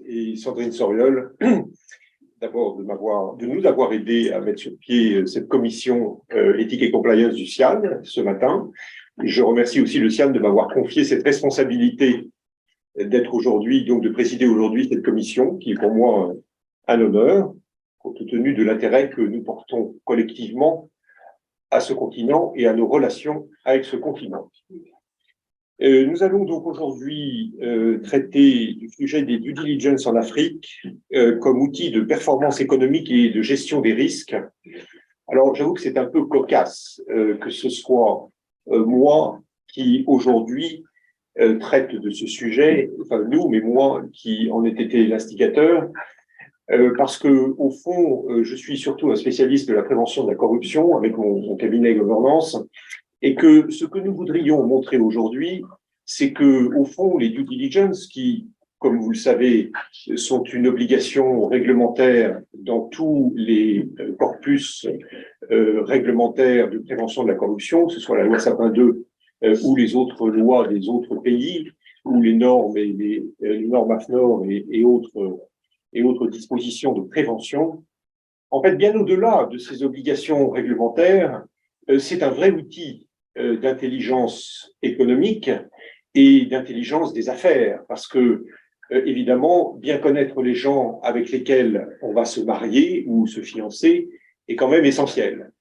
et Sandrine Soriol, d'abord de nous avoir aidé à mettre sur pied cette commission éthique et compliance du CIAN ce matin. Et je remercie aussi le CIAN de m'avoir confié cette responsabilité d'être aujourd'hui, donc de présider aujourd'hui cette commission, qui est pour moi un honneur, compte tenu de l'intérêt que nous portons collectivement à ce continent et à nos relations avec ce continent. Nous allons donc aujourd'hui traiter du sujet des due diligence en Afrique comme outil de performance économique et de gestion des risques. Alors, j'avoue que c'est un peu cocasse que ce soit moi qui aujourd'hui traite de ce sujet, enfin nous, mais moi qui en ai été l'instigateur, parce que au fond, je suis surtout un spécialiste de la prévention de la corruption avec mon cabinet Governance, et que ce que nous voudrions montrer aujourd'hui, c'est que au fond, les due diligence, qui, comme vous le savez, sont une obligation réglementaire dans tous les corpus réglementaires de prévention de la corruption, que ce soit la loi Sapin 2 ou les autres lois des autres pays, ou les normes et les normes AFNOR et autres dispositions de prévention. En fait, bien au-delà de ces obligations réglementaires, c'est un vrai outil d'intelligence économique et d'intelligence des affaires, parce que, évidemment, bien connaître les gens avec lesquels on va se marier ou se fiancer est quand même essentiel.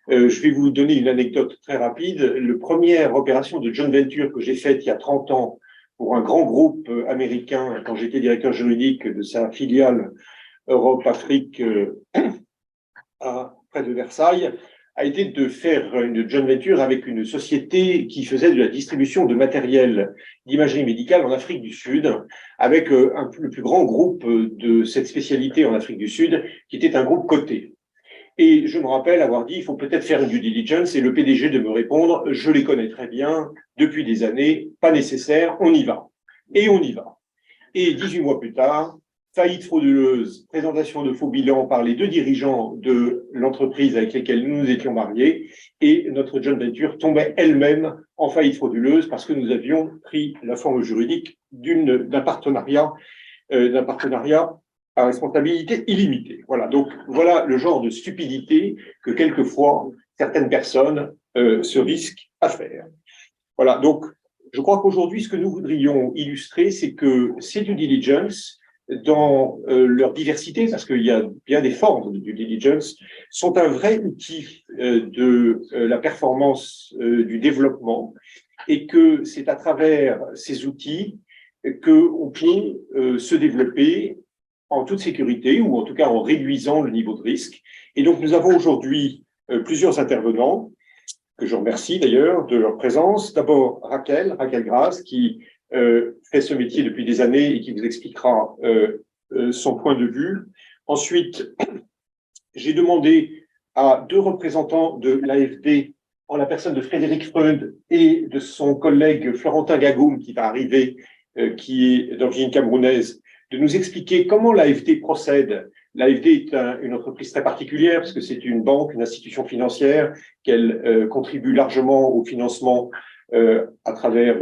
Je vais vous donner une anecdote très rapide. La première opération de joint venture que j'ai faite il y a 30 ans pour un grand groupe américain, quand j'étais directeur juridique de sa filiale Europe-Afrique près de Versailles, a été de faire une joint venture avec une société qui faisait de la distribution de matériel d'imagerie médicale en Afrique du Sud, avec le plus grand groupe de cette spécialité en Afrique du Sud, qui était un groupe coté. Et je me rappelle avoir dit, il faut peut-être faire une due diligence, et le PDG de me répondre, je les connais très bien, depuis des années, pas nécessaire, on y va. Et on y va. Et 18 mois plus tard, faillite frauduleuse, présentation de faux bilans par les deux dirigeants de l'entreprise avec lesquels nous nous étions mariés, et notre joint venture tombait elle-même en faillite frauduleuse parce que nous avions pris la forme juridique d'un partenariat à responsabilité illimitée. Voilà, donc voilà le genre de stupidité que quelquefois certaines personnes se risquent à faire. Voilà, donc je crois qu'aujourd'hui, ce que nous voudrions illustrer, c'est que ces due diligence, dans leur diversité, parce qu'il y a bien des formes de due diligence, sont un vrai outil de la performance du développement, et que c'est à travers ces outils qu'on peut se développer en toute sécurité, ou en tout cas en réduisant le niveau de risque. Et donc nous avons aujourd'hui plusieurs intervenants, que je remercie d'ailleurs de leur présence. D'abord Raquel Grasse, qui fait ce métier depuis des années et qui vous expliquera son point de vue. Ensuite, j'ai demandé à deux représentants de l'AFD, en la personne de Frédéric Freund et de son collègue Florentin Gagoum, qui va arriver, qui est d'origine camerounaise, de nous expliquer comment l'AFD procède. L'AFD est une entreprise très particulière parce que c'est une banque, une institution financière, qu'elle contribue largement au financement à travers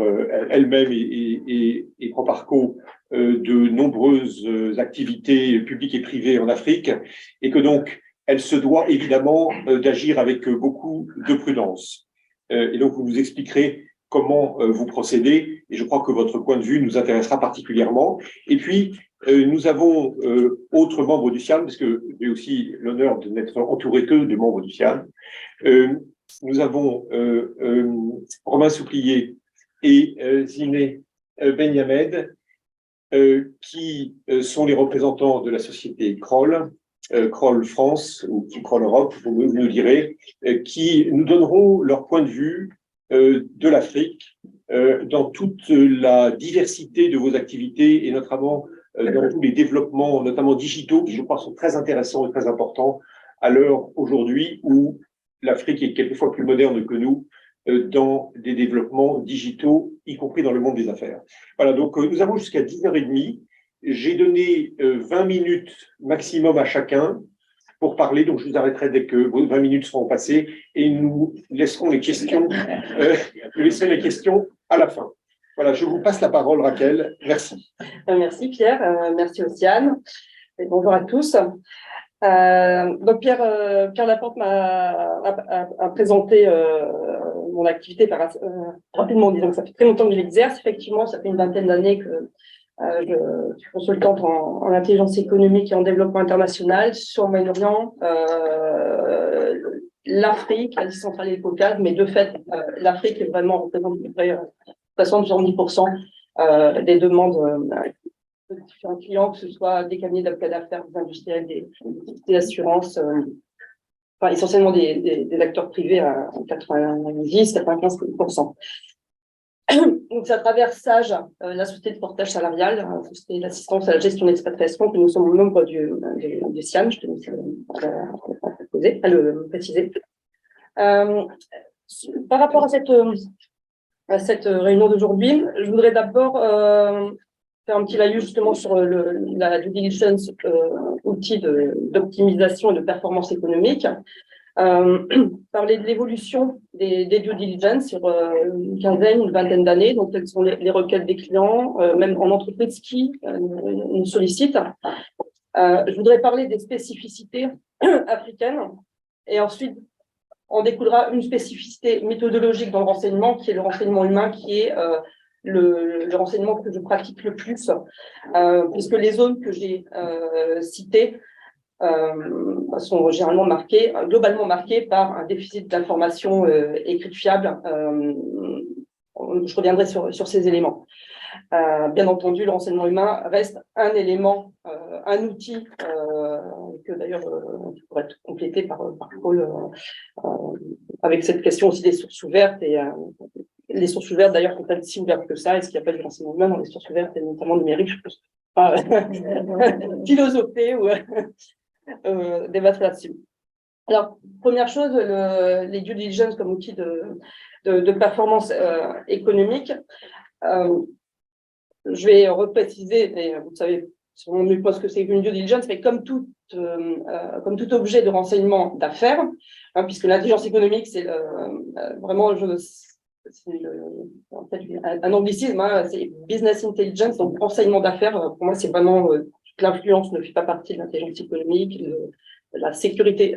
elle-même et Proparco de nombreuses activités publiques et privées en Afrique, et que donc elle se doit évidemment d'agir avec beaucoup de prudence. Et donc vous nous expliquerez comment vous procédez, et je crois que votre point de vue nous intéressera particulièrement. Et puis, nous avons autres membres du CIAN, parce que j'ai aussi l'honneur de n'être entouré que de membres du CIAN. Nous avons Romain Souplier et Ziné Benyamed, qui sont les représentants de la société Kroll, Kroll France ou Kroll Europe, vous nous direz, qui nous donneront leur point de vue de l'Afrique dans toute la diversité de vos activités, et notamment dans tous les développements, notamment digitaux, qui je crois sont très intéressants et très importants à l'heure aujourd'hui où l'Afrique est quelquefois plus moderne que nous dans des développements digitaux, y compris dans le monde des affaires. Voilà, donc nous avons jusqu'à 10h30. J'ai donné 20 minutes maximum à chacun pour parler, donc je vous arrêterai dès que vos 20 minutes seront passées, et nous laisserons les questions, à la fin. Voilà, je vous passe la parole, Raquel. Merci. Merci Pierre, merci Océane, et bonjour à tous. Donc Pierre Laporte a présenté mon activité rapidement, disons que ça fait très longtemps que je l'exerce. Effectivement, ça fait une vingtaine d'années que je suis consultante en intelligence économique et en développement international sur le Moyen-Orient, l'Afrique, l'Asie centrale et le Caucase, mais de fait, l'Afrique est vraiment représente 70% des demandes de différents clients, que ce soit des cabinets d'avocats d'affaires, des industriels, des assurances, enfin, essentiellement des acteurs privés à 90-95%. Donc, à travers SAGE, la société de portage salarial, c'est l'assistance à la gestion d'expatriation, que nous sommes membres du SIAM, je tenais à le préciser. Par rapport à cette réunion d'aujourd'hui, je voudrais d'abord faire un petit laïus justement sur la due diligence, outil d'optimisation et de performance économique. Parler de l'évolution des due diligence sur une vingtaine d'années, donc quelles sont les requêtes des clients, même en entreprise qui nous sollicitent. Je voudrais parler des spécificités africaines et ensuite on découlera une spécificité méthodologique dans le renseignement qui est le renseignement humain, qui est le renseignement que je pratique le plus, puisque les zones que j'ai citées sont généralement globalement marquées par un déficit d'information écrite fiable. Je reviendrai sur ces éléments. Bien entendu, le renseignement humain reste un élément, un outil que d'ailleurs pourrait être complété par Paul avec cette question aussi des sources ouvertes. Et les sources ouvertes, d'ailleurs, sont elles si ouvertes que ça? Est-ce qu'il n'y a pas du renseignement humain dans les sources ouvertes, et notamment numériques? Je pense pas philosopher ou débattre là-dessus. Alors, première chose, les due diligence comme outil de performance économique. Je vais repréciser, et vous savez sûrement mieux ce que c'est qu'une due diligence, mais comme tout objet de renseignement d'affaires, hein, puisque l'intelligence économique, c'est vraiment en fait, un anglicisme, hein, c'est business intelligence, donc renseignement d'affaires. Pour moi, c'est vraiment l'influence ne fait pas partie de l'intelligence économique, la sécurité,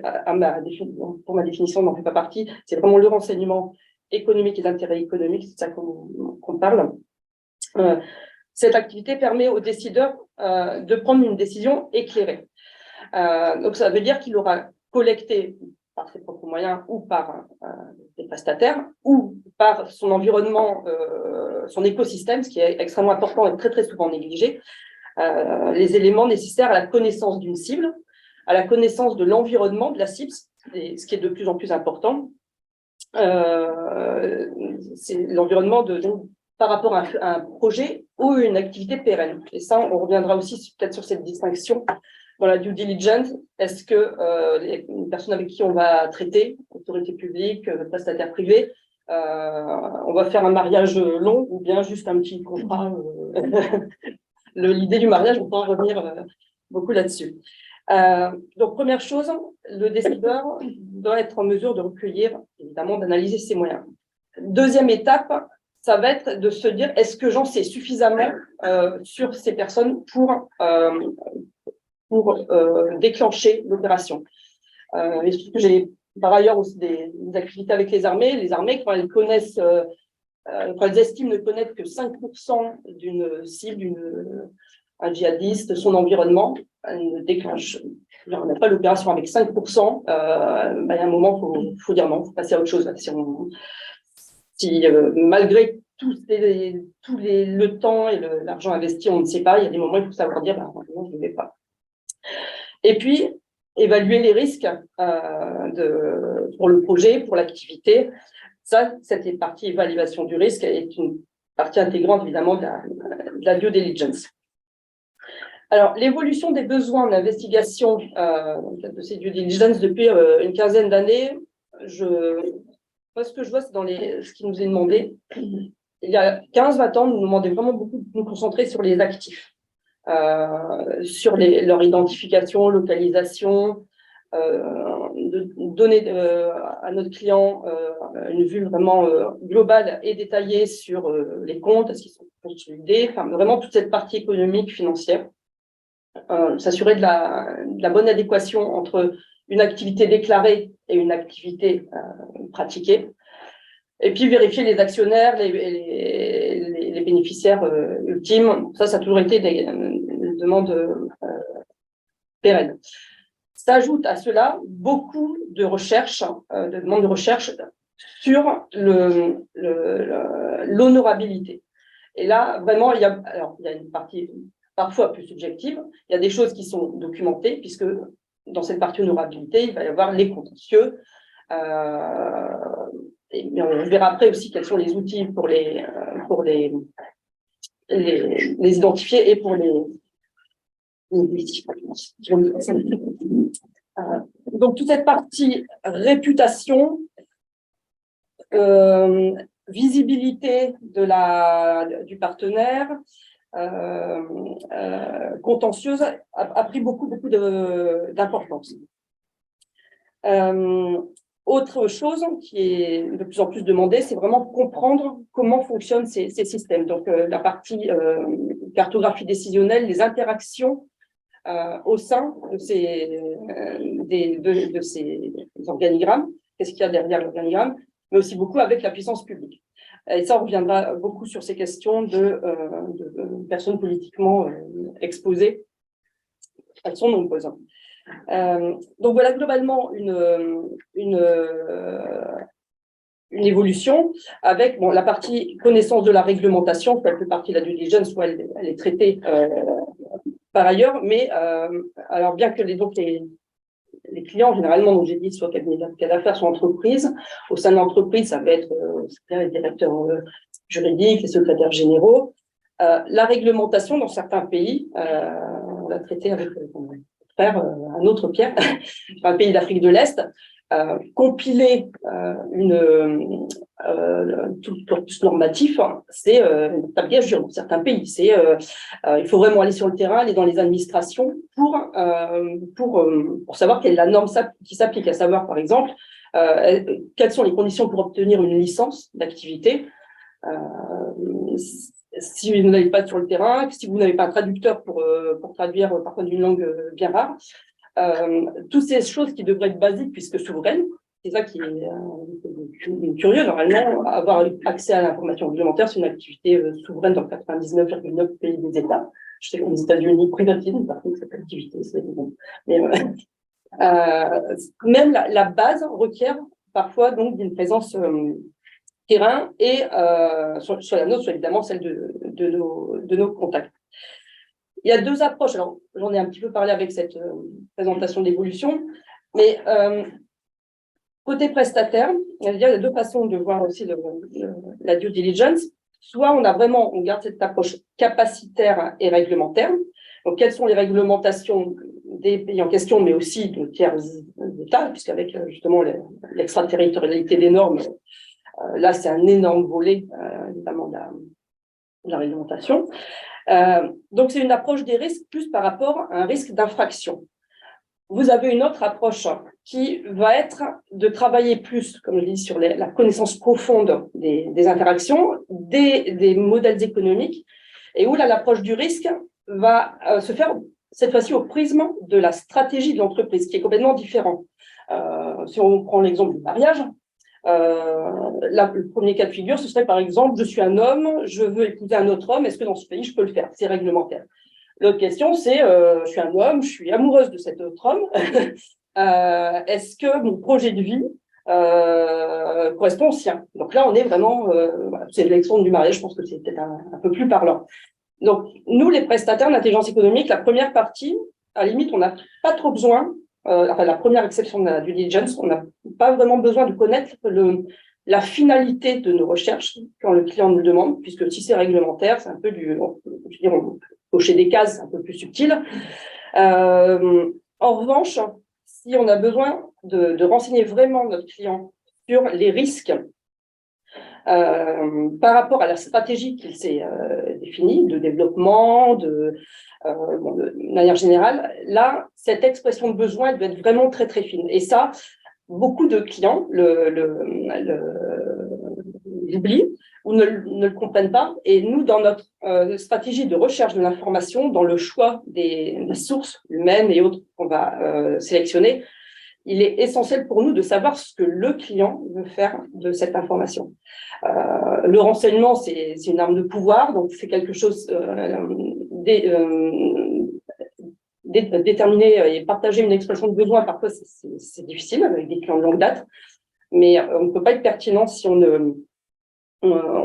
pour ma définition, n'en fait pas partie. C'est vraiment le renseignement économique et d'intérêt économique, c'est ça qu'on parle. Cette activité permet aux décideurs de prendre une décision éclairée. Donc, ça veut dire qu'il aura collecté par ses propres moyens ou par des prestataires ou par son environnement, son écosystème, ce qui est extrêmement important et très, très souvent négligé, les éléments nécessaires à la connaissance d'une cible, à la connaissance de l'environnement de la cible, ce qui est de plus en plus important. C'est l'environnement par rapport à un projet ou une activité pérenne. Et ça, on reviendra aussi peut-être sur cette distinction dans la due diligence. Est-ce que les personnes avec qui on va traiter, autorité publique, prestataire privé, on va faire un mariage long ou bien juste un petit contrat l'idée du mariage, on peut en revenir beaucoup là-dessus. Donc, première chose, le décideur doit être en mesure de recueillir, évidemment, d'analyser ses moyens. Deuxième étape, ça va être de se dire, est-ce que j'en sais suffisamment sur ces personnes pour déclencher l'opération. J'ai par ailleurs aussi des activités avec les armées. Les armées, quand elles connaissent, quand elles estiment ne connaître que 5% d'une cible, un djihadiste, son environnement, elles ne déclenchent pas l'opération avec 5%. Il y a un moment, il faut dire non, il faut passer à autre chose. Malgré le temps et l'argent investi, on ne sait pas, il y a des moments où il faut savoir dire, non, je ne vais pas. Et puis, évaluer les risques pour le projet, pour l'activité. Ça, cette partie évaluation du risque est une partie intégrante, évidemment, de la due diligence. Alors, l'évolution des besoins d'investigation de ces due diligence depuis une quinzaine d'années, ce que je vois, c'est dans ce qui nous est demandé. Il y a 15-20 ans, nous demandait vraiment beaucoup de nous concentrer sur les actifs. Sur leur identification, localisation, de donner à notre client une vue vraiment globale et détaillée sur les comptes, est-ce qu'ils sont consolidée, enfin vraiment toute cette partie économique, financière, s'assurer de la bonne adéquation entre une activité déclarée et une activité pratiquée, et puis vérifier les actionnaires, les bénéficiaires ultimes. Ça a toujours été des demandes pérennes. S'ajoute à cela beaucoup de recherches, de demandes de recherche sur l'honorabilité. Et là, vraiment, il y a une partie parfois plus subjective. Il y a des choses qui sont documentées, puisque dans cette partie honorabilité, il va y avoir les contentieux. Mais on verra après aussi quels sont les outils pour les identifier et pour les donc toute cette partie réputation, visibilité du partenaire, contentieuse a pris beaucoup d'importance. Autre chose qui est de plus en plus demandée, c'est vraiment comprendre comment fonctionnent ces systèmes. Donc la partie cartographie décisionnelle, les interactions au sein de ces organigrammes, qu'est-ce qu'il y a derrière l'organigramme, mais aussi beaucoup avec la puissance publique. Et ça, on reviendra beaucoup sur ces questions de personnes politiquement exposées. Elles sont nombreuses. Donc voilà globalement une évolution avec la partie connaissance de la réglementation, qui fait partie de la due diligence, où elle est traitée par ailleurs, mais alors bien que les clients, généralement, donc j'ai dit, soit cabinet d'affaires, soit entreprise, au sein de l'entreprise, ça va être les directeurs juridiques, les secrétaires généraux. La réglementation dans certains pays, on l'a traité avec un autre Pierre, un pays d'Afrique de l'Est, compiler tout le corpus normatif, c'est un gage dur dans certains pays. Il faut vraiment aller sur le terrain, aller dans les administrations pour savoir quelle est la norme qui s'applique, à savoir par exemple quelles sont les conditions pour obtenir une licence d'activité. Si vous n'allez pas sur le terrain, si vous n'avez pas un traducteur pour traduire parfois d'une langue bien rare, toutes ces choses qui devraient être basiques puisque souveraines, c'est ça qui est curieux. Normalement, avoir accès à l'information réglementaire, c'est une activité souveraine dans 99,9 pays des États. Je sais que les États-Unis privatisent par contre cette activité. Mais, même la base requiert parfois donc d'une présence terrain et soit la nôtre, soit évidemment celle de nos contacts. Il y a deux approches. Alors, j'en ai un petit peu parlé avec cette présentation d'évolution, mais côté prestataire, il y a deux façons de voir aussi la due diligence. Soit on garde cette approche capacitaire et réglementaire. Donc, quelles sont les réglementations des pays en question, mais aussi de tiers États, puisqu'avec justement l'extraterritorialité des normes, là, c'est un énorme volet, notamment de la réglementation. Donc, c'est une approche des risques plus par rapport à un risque d'infraction. Vous avez une autre approche qui va être de travailler plus, comme je dis, sur la connaissance profonde des interactions, des modèles économiques, et où là, l'approche du risque va se faire cette fois-ci au prisme de la stratégie de l'entreprise, qui est complètement différent. Si on prend l'exemple du mariage, le premier cas de figure, ce serait par exemple, je suis un homme, je veux épouser un autre homme, est-ce que dans ce pays, je peux le faire? C'est réglementaire. L'autre question, c'est, je suis un homme, je suis amoureuse de cet autre homme, est-ce que mon projet de vie correspond au sien? Donc là, on est vraiment, c'est l'exemple du mariage, je pense que c'est peut-être un peu plus parlant. Donc, nous, les prestataires d'intelligence économique, la première partie, à la limite, on n'a pas trop besoin, la première exception de la due diligence, on n'a pas vraiment besoin de connaître la finalité de nos recherches quand le client nous le demande, puisque si c'est réglementaire, c'est un peu on peut cocher des cases un peu plus subtiles. En revanche, si on a besoin de renseigner vraiment notre client sur les risques par rapport à la stratégie qu'il s'est définie, de développement, de manière générale, là, cette expression de besoin, elle doit être vraiment très, très fine. Et ça, beaucoup de clients l'oublient, ou ne le comprennent pas. Et nous, dans notre stratégie de recherche de l'information, dans le choix des sources humaines et autres qu'on va sélectionner, il est essentiel pour nous de savoir ce que le client veut faire de cette information. Le renseignement, c'est une arme de pouvoir, donc c'est quelque chose déterminer et partager une expression de besoin. Parfois, c'est difficile avec des clients de longue date, mais on ne peut pas être pertinent si on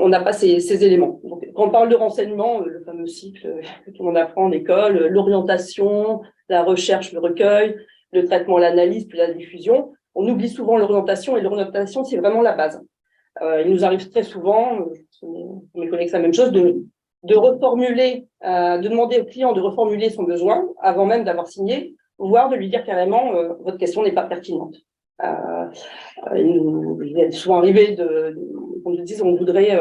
n'a pas ces éléments. Donc, quand on parle de renseignement, le fameux cycle que tout le monde apprend en école, l'orientation, la recherche, le recueil, le traitement, l'analyse, puis la diffusion, on oublie souvent l'orientation, et l'orientation, c'est vraiment la base. Il nous arrive très souvent, mes collègues, c'est la même chose, de reformuler, de demander au client de reformuler son besoin avant même d'avoir signé, voire de lui dire carrément votre question n'est pas pertinente. Il est souvent arrivé qu'on nous dise on voudrait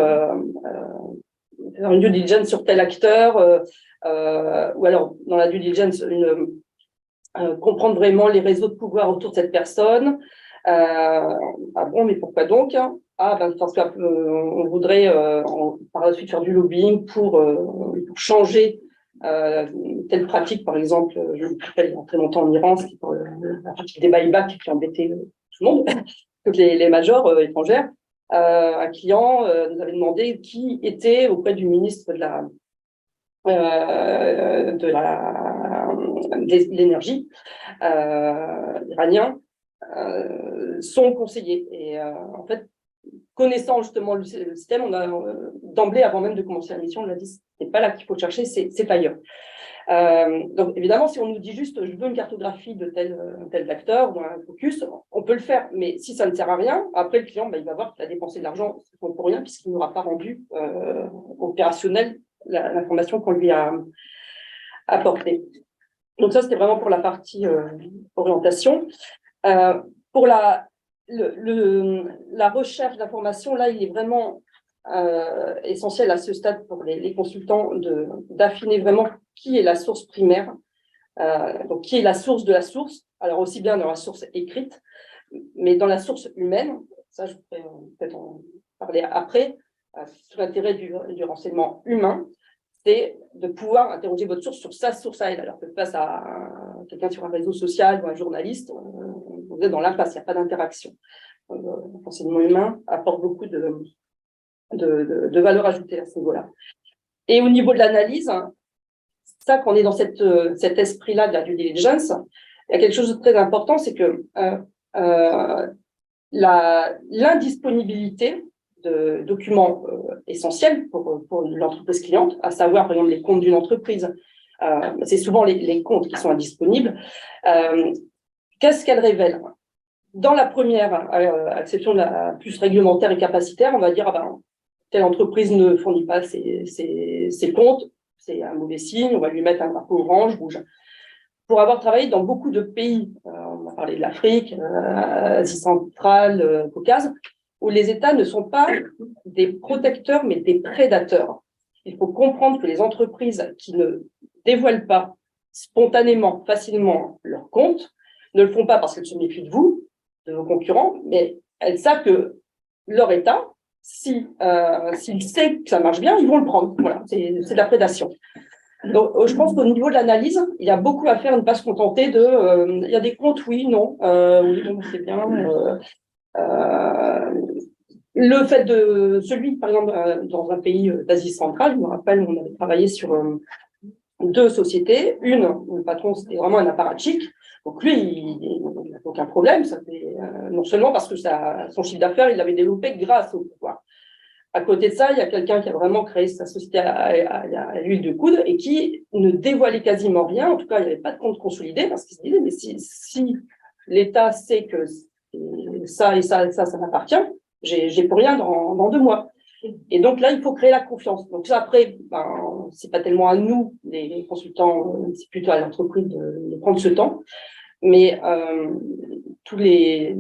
faire une due diligence sur tel acteur, ou alors dans la due diligence comprendre vraiment les réseaux de pouvoir autour de cette personne. Ah bon, mais pourquoi donc, hein? Ah ben parce qu'on voudrait par la suite faire du lobbying pour changer telle pratique, par exemple, je me rappelle il y a très longtemps en Iran, c'est pour la pratique des buybacks qui embêtait tout le monde, toutes les majors étrangères. Un client nous avait demandé qui était auprès du ministre de l'énergie iranien, son conseiller. Et en fait, connaissant justement le système, on a d'emblée, avant même de commencer la mission, on a dit c'est pas là qu'il faut chercher, c'est ailleurs. Donc évidemment, si on nous dit juste je veux une cartographie de tel acteur ou un focus, on peut le faire, mais si ça ne sert à rien, après le client il va voir qu'il a dépensé de l'argent pour rien puisqu'il n'aura pas rendu opérationnel l'information qu'on lui a apportée. Donc ça, c'était vraiment pour la partie orientation. Pour la recherche d'information, là, il est vraiment essentiel à ce stade pour les consultants d'affiner vraiment qui est la source primaire, donc qui est la source de la source, alors aussi bien dans la source écrite, mais dans la source humaine, ça je pourrais peut-être en parler après, tout l'intérêt du renseignement humain, c'est de pouvoir interroger votre source sur sa source à elle, alors que face à quelqu'un sur un réseau social ou un journaliste, vous êtes dans l'impasse, il n'y a pas d'interaction. Le renseignement humain apporte beaucoup de valeur ajoutée à ce niveau-là. Et au niveau de l'analyse, ça, quand on est dans cet esprit-là de la due diligence, il y a quelque chose de très important, c'est que l'indisponibilité de documents essentiels pour l'entreprise cliente, à savoir, par exemple, les comptes d'une entreprise, c'est souvent les comptes qui sont indisponibles. Qu'est-ce qu'elle révèle? Dans la première acception la plus réglementaire et capacitaire, on va dire telle entreprise ne fournit pas ses comptes, c'est un mauvais signe, on va lui mettre un drapeau orange, rouge. Pour avoir travaillé dans beaucoup de pays, on a parlé de l'Afrique, Asie centrale, Caucase, où les États ne sont pas des protecteurs, mais des prédateurs. Il faut comprendre que les entreprises qui ne dévoilent pas spontanément, facilement leurs comptes, ne le font pas parce qu'elles se méfient de vous, de vos concurrents, mais elles savent que leur État, s'il sait que ça marche bien, ils vont le prendre. Voilà, c'est de la prédation. Donc, je pense qu'au niveau de l'analyse, il y a beaucoup à faire, ne pas se contenter il y a des comptes, oui, non, oui, bon, c'est bien. Le fait de celui, par exemple, dans un pays d'Asie centrale, je me rappelle, on avait travaillé sur 2 sociétés. Une, le patron, c'était vraiment un apparatchik. Donc lui, il n'a aucun problème. Ça fait, non seulement parce que son chiffre d'affaires, il l'avait développé grâce au pouvoir. À côté de ça, il y a quelqu'un qui a vraiment créé sa société à l'huile de coude et qui ne dévoilait quasiment rien. En tout cas, il n'y avait pas de compte consolidé parce qu'il se disait, mais si l'État sait que ça et ça et ça m'appartient, j'ai pour rien dans 2 mois. Et donc là, il faut créer la confiance. Donc ça, après, c'est pas tellement à nous, les consultants, c'est plutôt à l'entreprise de prendre ce temps. Mais tous ces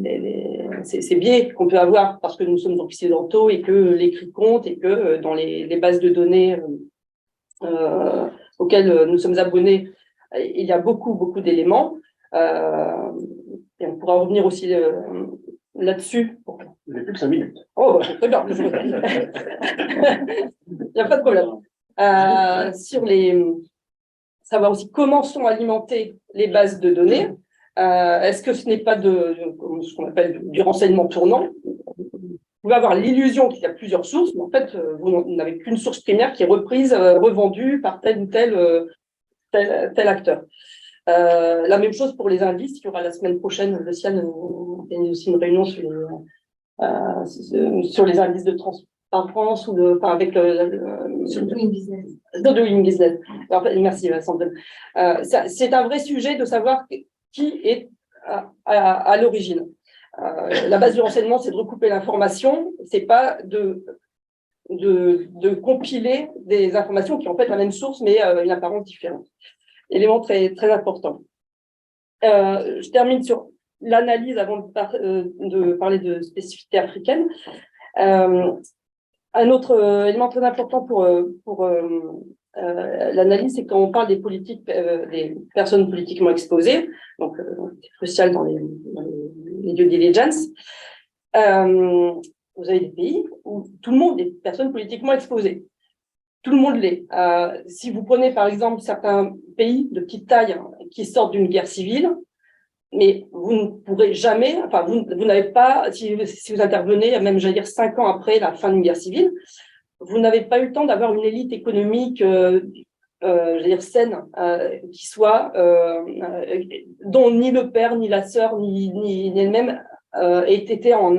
biais qu'on peut avoir parce que nous sommes occidentaux et que l'écrit compte et que dans les bases de données auxquelles nous sommes abonnés, il y a beaucoup d'éléments. Et on pourra revenir aussi là-dessus. Vous n'avez plus que 5 minutes. Oh, bah, c'est très bien. Il n'y a pas de problème. Sur savoir aussi comment sont alimentées les bases de données. Est-ce que ce n'est pas ce qu'on appelle du renseignement tournant? Vous pouvez avoir l'illusion qu'il y a plusieurs sources, mais en fait, vous n'avez qu'une source primaire qui est reprise, revendue par tel ou tel acteur. La même chose pour les indices. Il y aura la semaine prochaine, le CIAN organise aussi une réunion sur les indices de transparence ou avec Sur Doing Business. Doing Business. En fait, merci Sandrine. C'est un vrai sujet de savoir qui est à l'origine. La base du renseignement, c'est de recouper l'information, c'est pas de compiler des informations qui ont en fait la même source, mais une apparence différente. Élément très, très important. Je termine sur l'analyse avant de parler de spécificité africaine. Un autre élément très important pour l'analyse, c'est quand on parle des personnes politiquement exposées, donc c'est crucial dans les due diligence. Vous avez des pays où tout le monde est personne politiquement exposée. Tout le monde l'est. Si vous prenez par exemple certains pays de petite taille qui sortent d'une guerre civile, mais vous ne pourrez jamais, enfin vous n'avez pas, si vous intervenez, même j'allais dire 5 ans après la fin d'une guerre civile, vous n'avez pas eu le temps d'avoir une élite économique, j'allais dire saine, qui soit, dont ni le père, ni la sœur, ni elle-même aient été en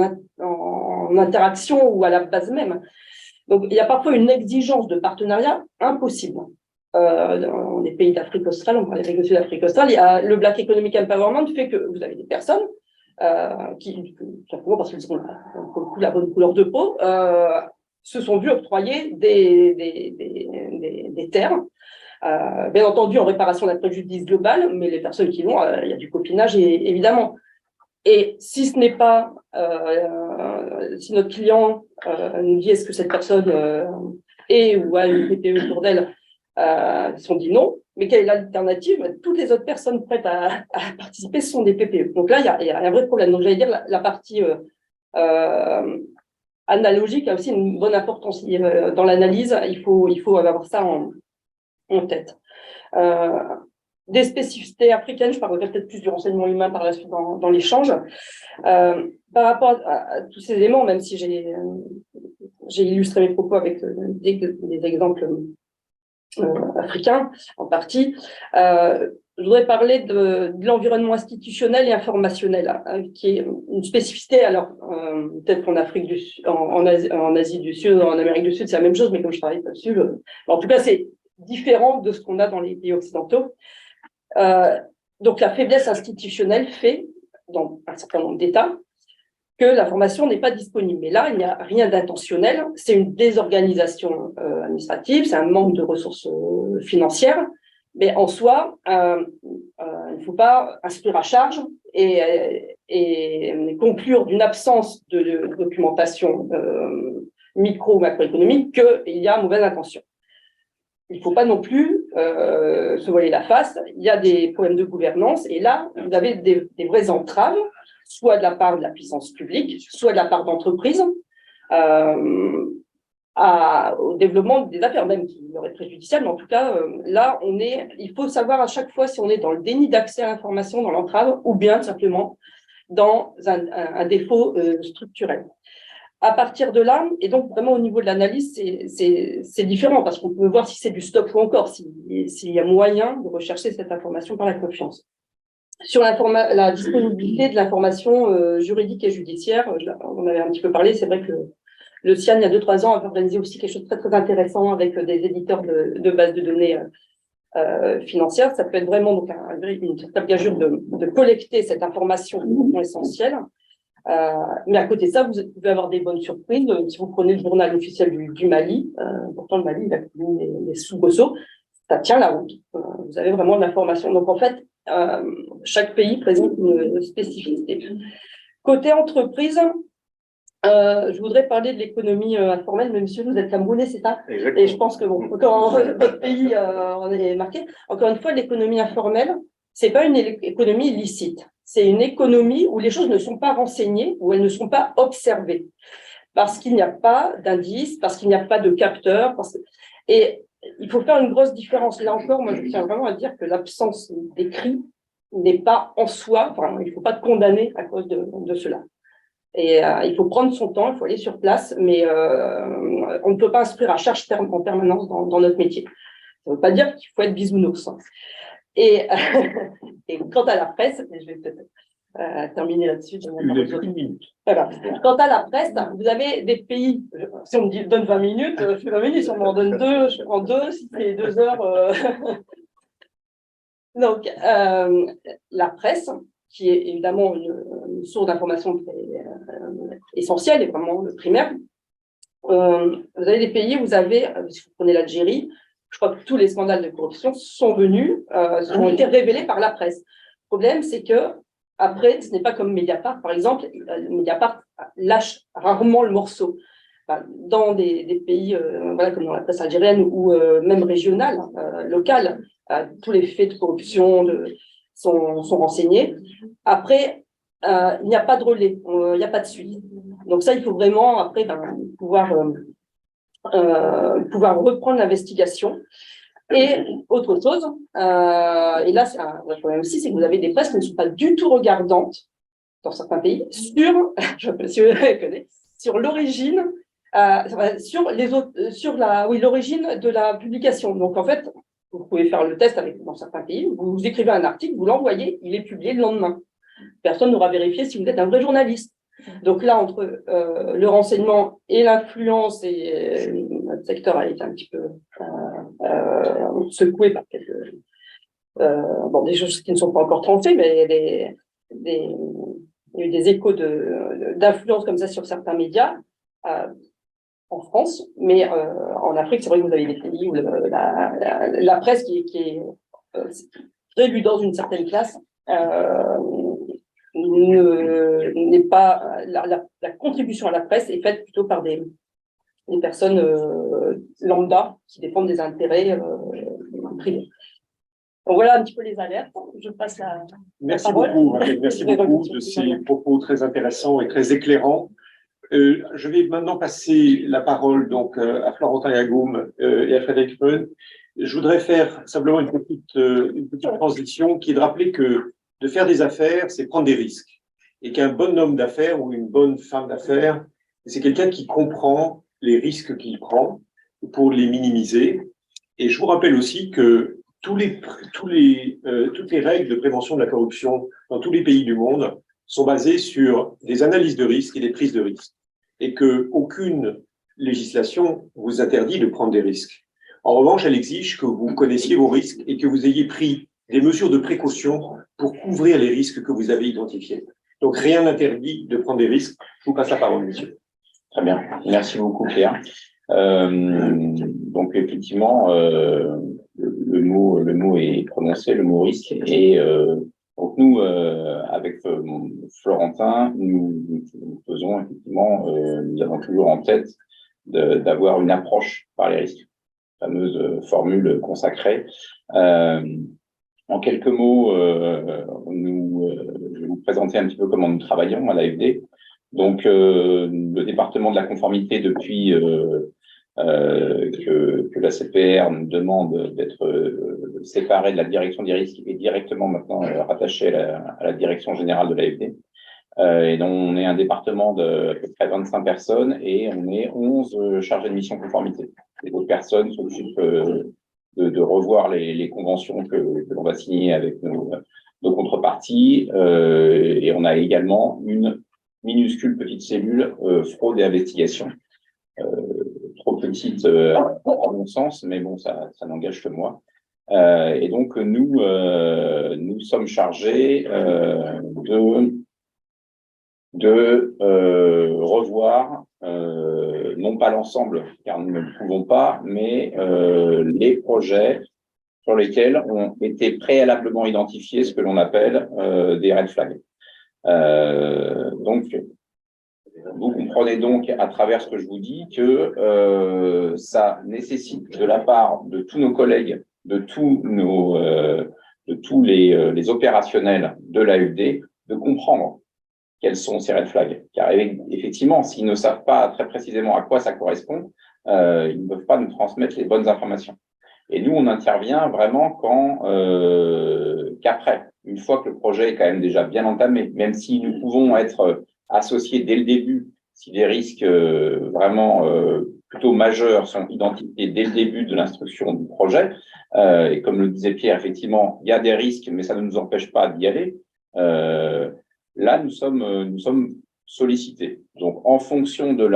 interaction ou à la base même. Donc, il y a parfois une exigence de partenariat impossible. Dans les pays d'Afrique australe, on parlait avec d'Afrique australe, il y a le Black Economic Empowerment fait que vous avez des personnes qui, simplement parce qu'elles ont la bonne couleur de peau, se sont vues octroyer des terres, bien entendu en réparation d'un préjudice global, mais les personnes qui l'ont, il y a du copinage évidemment. Et si ce n'est pas, si notre client nous dit est-ce que cette personne est ou a une PPE autour d'elle, ils sont dit non, mais quelle est l'alternative? Toutes les autres personnes prêtes à participer sont des PPE. Donc là, il y a un vrai problème. Donc j'allais dire la partie analogique a aussi une bonne importance dans l'analyse. Il faut avoir ça en tête. Des spécificités africaines, je parlerai peut-être plus du renseignement humain par la suite dans l'échange. Par rapport à tous ces éléments, même si j'ai illustré mes propos avec des exemples africains en partie, je voudrais parler de l'environnement institutionnel et informationnel, qui est une spécificité. Alors, peut-être qu'en Afrique du Sud, en Asie du Sud, en Amérique du Sud, c'est la même chose, mais comme je travaille là-dessus, en tout cas, c'est différent de ce qu'on a dans les pays occidentaux. Donc, la faiblesse institutionnelle fait, dans un certain nombre d'États, que l'information n'est pas disponible. Mais là, il n'y a rien d'intentionnel, c'est une désorganisation administrative, c'est un manque de ressources financières, mais en soi, il ne faut pas inscrire à charge et conclure d'une absence de documentation micro ou macroéconomique qu'il y a mauvaise intention. Il ne faut pas non plus se voiler la face. Il y a des problèmes de gouvernance et là, vous avez des vraies entraves, soit de la part de la puissance publique, soit de la part d'entreprises, au développement des affaires, même qui leur est préjudiciable. Mais en tout cas, là, il faut savoir à chaque fois si on est dans le déni d'accès à l'information, dans l'entrave, ou bien simplement dans un défaut structurel. À partir de là, et donc vraiment au niveau de l'analyse, c'est différent parce qu'on peut voir si c'est du stock ou encore, s'il y a moyen de rechercher cette information par la confiance. Sur la disponibilité de l'information juridique et judiciaire, on en avait un petit peu parlé, c'est vrai que le CIAN, il y a 2-3 ans, avait organisé aussi quelque chose de très, très intéressant avec des éditeurs de bases de données financières. Ça peut être vraiment donc une véritable gageure de collecter cette information essentielle. Mais à côté de ça, vous pouvez avoir des bonnes surprises. Si vous prenez le journal officiel du Mali, pourtant le Mali, il a connu des soubresauts, ça tient la route. Vous avez vraiment de l'information. Donc en fait, chaque pays présente une spécificité. Côté entreprise, je voudrais parler de l'économie informelle, mais monsieur, vous êtes camerounais, c'est ça? Exactement. Et je pense que quand votre pays en est marqué, encore une fois, l'économie informelle, c'est pas une économie illicite. c'est une économie où les choses ne sont pas renseignées, où elles ne sont pas observées, parce qu'il n'y a pas d'indices, parce qu'il n'y a pas de capteurs. Et il faut faire une grosse différence. Là encore, moi, je tiens vraiment à dire que l'absence d'écrit n'est pas en soi, enfin, il ne faut pas te condamner à cause de cela. Et il faut prendre son temps, il faut aller sur place, mais on ne peut pas instruire à charge en permanence dans notre métier. Ça ne veut pas dire qu'il faut être bisounours. Et, et quant à la presse, je vais peut-être terminer là-dessus. Une minute. Voilà. Quant à la presse, vous avez des pays, si on me donne 20 minutes, je fais 20 minutes, si on m'en donne 2, je prends 2, si c'est 2 heures. Donc, la presse, qui est évidemment une source d'information essentielle et vraiment le primaire. Vous avez des pays où vous avez, si vous prenez l'Algérie, je crois que tous les scandales de corruption sont ont été révélés par la presse. Le problème, c'est que après, ce n'est pas comme Mediapart, par exemple. Mediapart lâche rarement le morceau. Dans des pays voilà, comme dans la presse algérienne ou même régionale, locale, tous les faits de corruption sont renseignés. Après, il n'y a pas de relais, il n'y a pas de suite. Donc ça, il faut vraiment après pouvoir reprendre l'investigation. Et autre chose, et là c'est un problème aussi, c'est que vous avez des presses qui ne sont pas du tout regardantes dans certains pays sur, je sais pas si vous connaissez, sur l'origine, l'origine de la publication. Donc en fait, vous pouvez faire le test dans certains pays, vous écrivez un article, vous l'envoyez, il est publié le lendemain. Personne n'aura vérifié si vous êtes un vrai journaliste. Donc là, entre le renseignement et l'influence, et notre secteur a été un petit peu secoué par des choses qui ne sont pas encore tranchées, mais il y a eu des échos d'influence comme ça sur certains médias en France, mais en Afrique, c'est vrai que vous avez des pays où la presse qui est prévue dans une certaine classe n'est pas la contribution à la presse est faite plutôt par des personnes lambda qui défendent des intérêts privés. Donc voilà un petit peu les alertes. Je passe la parole. Beaucoup, merci beaucoup de ces propos très intéressants et très éclairants. Je vais maintenant passer la parole donc à Florentin Yagoum et à Frédéric Meun. Je voudrais faire simplement une petite transition qui est de rappeler que de faire des affaires, c'est prendre des risques. Et qu'un bon homme d'affaires ou une bonne femme d'affaires, c'est quelqu'un qui comprend les risques qu'il prend pour les minimiser. Et je vous rappelle aussi que toutes les règles de prévention de la corruption dans tous les pays du monde sont basées sur des analyses de risques et des prises de risques. Et qu'aucune législation vous interdit de prendre des risques. En revanche, elle exige que vous connaissiez vos risques et que vous ayez pris des mesures de précaution pour couvrir les risques que vous avez identifiés. Donc, rien n'interdit de prendre des risques. Je vous passe la parole, monsieur. Très bien. Merci beaucoup, Pierre. Donc, effectivement, le mot est prononcé, le mot risque. Et donc, nous, avec Florentin, nous faisons effectivement, nous avons toujours en tête d'avoir une approche par les risques. Fameuse formule consacrée. En quelques mots, je vais vous présenter un petit peu comment nous travaillons à l'AFD. Donc, le département de la conformité, depuis que la CPR nous demande d'être séparé de la direction des risques et directement maintenant rattaché à la direction générale de l'AFD. Et donc, on est un département de à peu près 25 personnes et on est 11 chargés de mission conformité. Les autres personnes s'occupent de revoir les conventions que l'on va signer avec nos contreparties. Et on a également une minuscule petite cellule fraude et investigation. Trop petite à mon sens, mais bon, ça n'engage que moi. Et donc, nous sommes chargés de revoir non pas l'ensemble, car nous ne le pouvons pas, mais les projets sur lesquels ont été préalablement identifiés ce que l'on appelle des red flags. Donc, vous comprenez donc à travers ce que je vous dis que ça nécessite de la part de tous nos collègues, de tous les opérationnels de l'AFD, de comprendre quels sont ces red flags. Car effectivement, s'ils ne savent pas très précisément à quoi ça correspond, ils ne peuvent pas nous transmettre les bonnes informations. Et nous, on intervient vraiment qu'après, une fois que le projet est quand même déjà bien entamé, même si nous pouvons être associés dès le début, si des risques vraiment plutôt majeurs sont identifiés dès le début de l'instruction du projet. Et comme le disait Pierre, effectivement, il y a des risques, mais ça ne nous empêche pas d'y aller. Là, nous sommes sollicités. Donc, en fonction du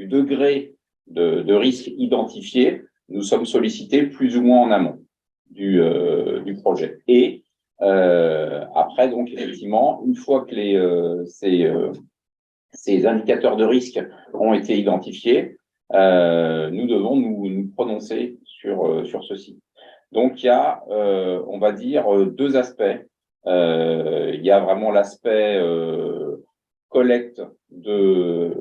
degré de risque identifié, nous sommes sollicités plus ou moins en amont du projet. Et après, donc, effectivement, une fois que ces indicateurs de risque ont été identifiés, nous devons nous prononcer sur ceci. Donc, il y a, on va dire, deux aspects. Il y a vraiment l'aspect collecte de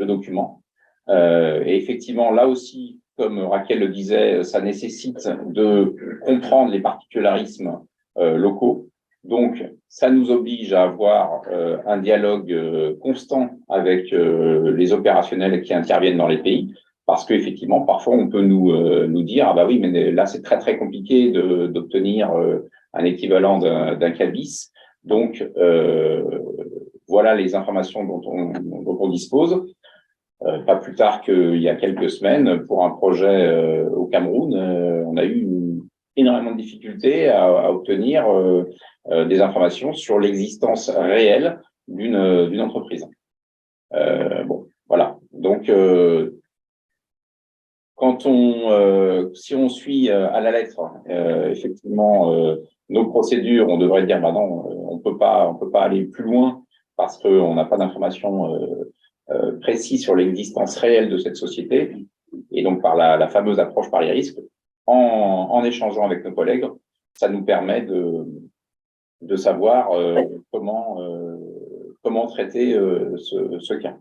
documents. Et effectivement, là aussi, comme Raquel le disait, ça nécessite de comprendre les particularismes locaux. Donc, ça nous oblige à avoir un dialogue constant avec les opérationnels qui interviennent dans les pays, parce qu'effectivement, parfois, on peut nous dire, ah bah oui, mais là, c'est très, très compliqué d'obtenir un équivalent d'un CABIS. Donc, voilà les informations dont on dispose. Pas plus tard qu'il y a quelques semaines, pour un projet au Cameroun, on a eu énormément de difficultés à obtenir des informations sur l'existence réelle d'une entreprise. Bon, voilà. Donc, si on suit à la lettre, effectivement, nos procédures, on devrait dire, bah non, on peut pas aller plus loin parce qu'on n'a pas d'informations précis sur l'existence réelle de cette société, et donc par la fameuse approche pari risque, en échangeant avec nos collègues, ça nous permet de savoir comment traiter ce cas.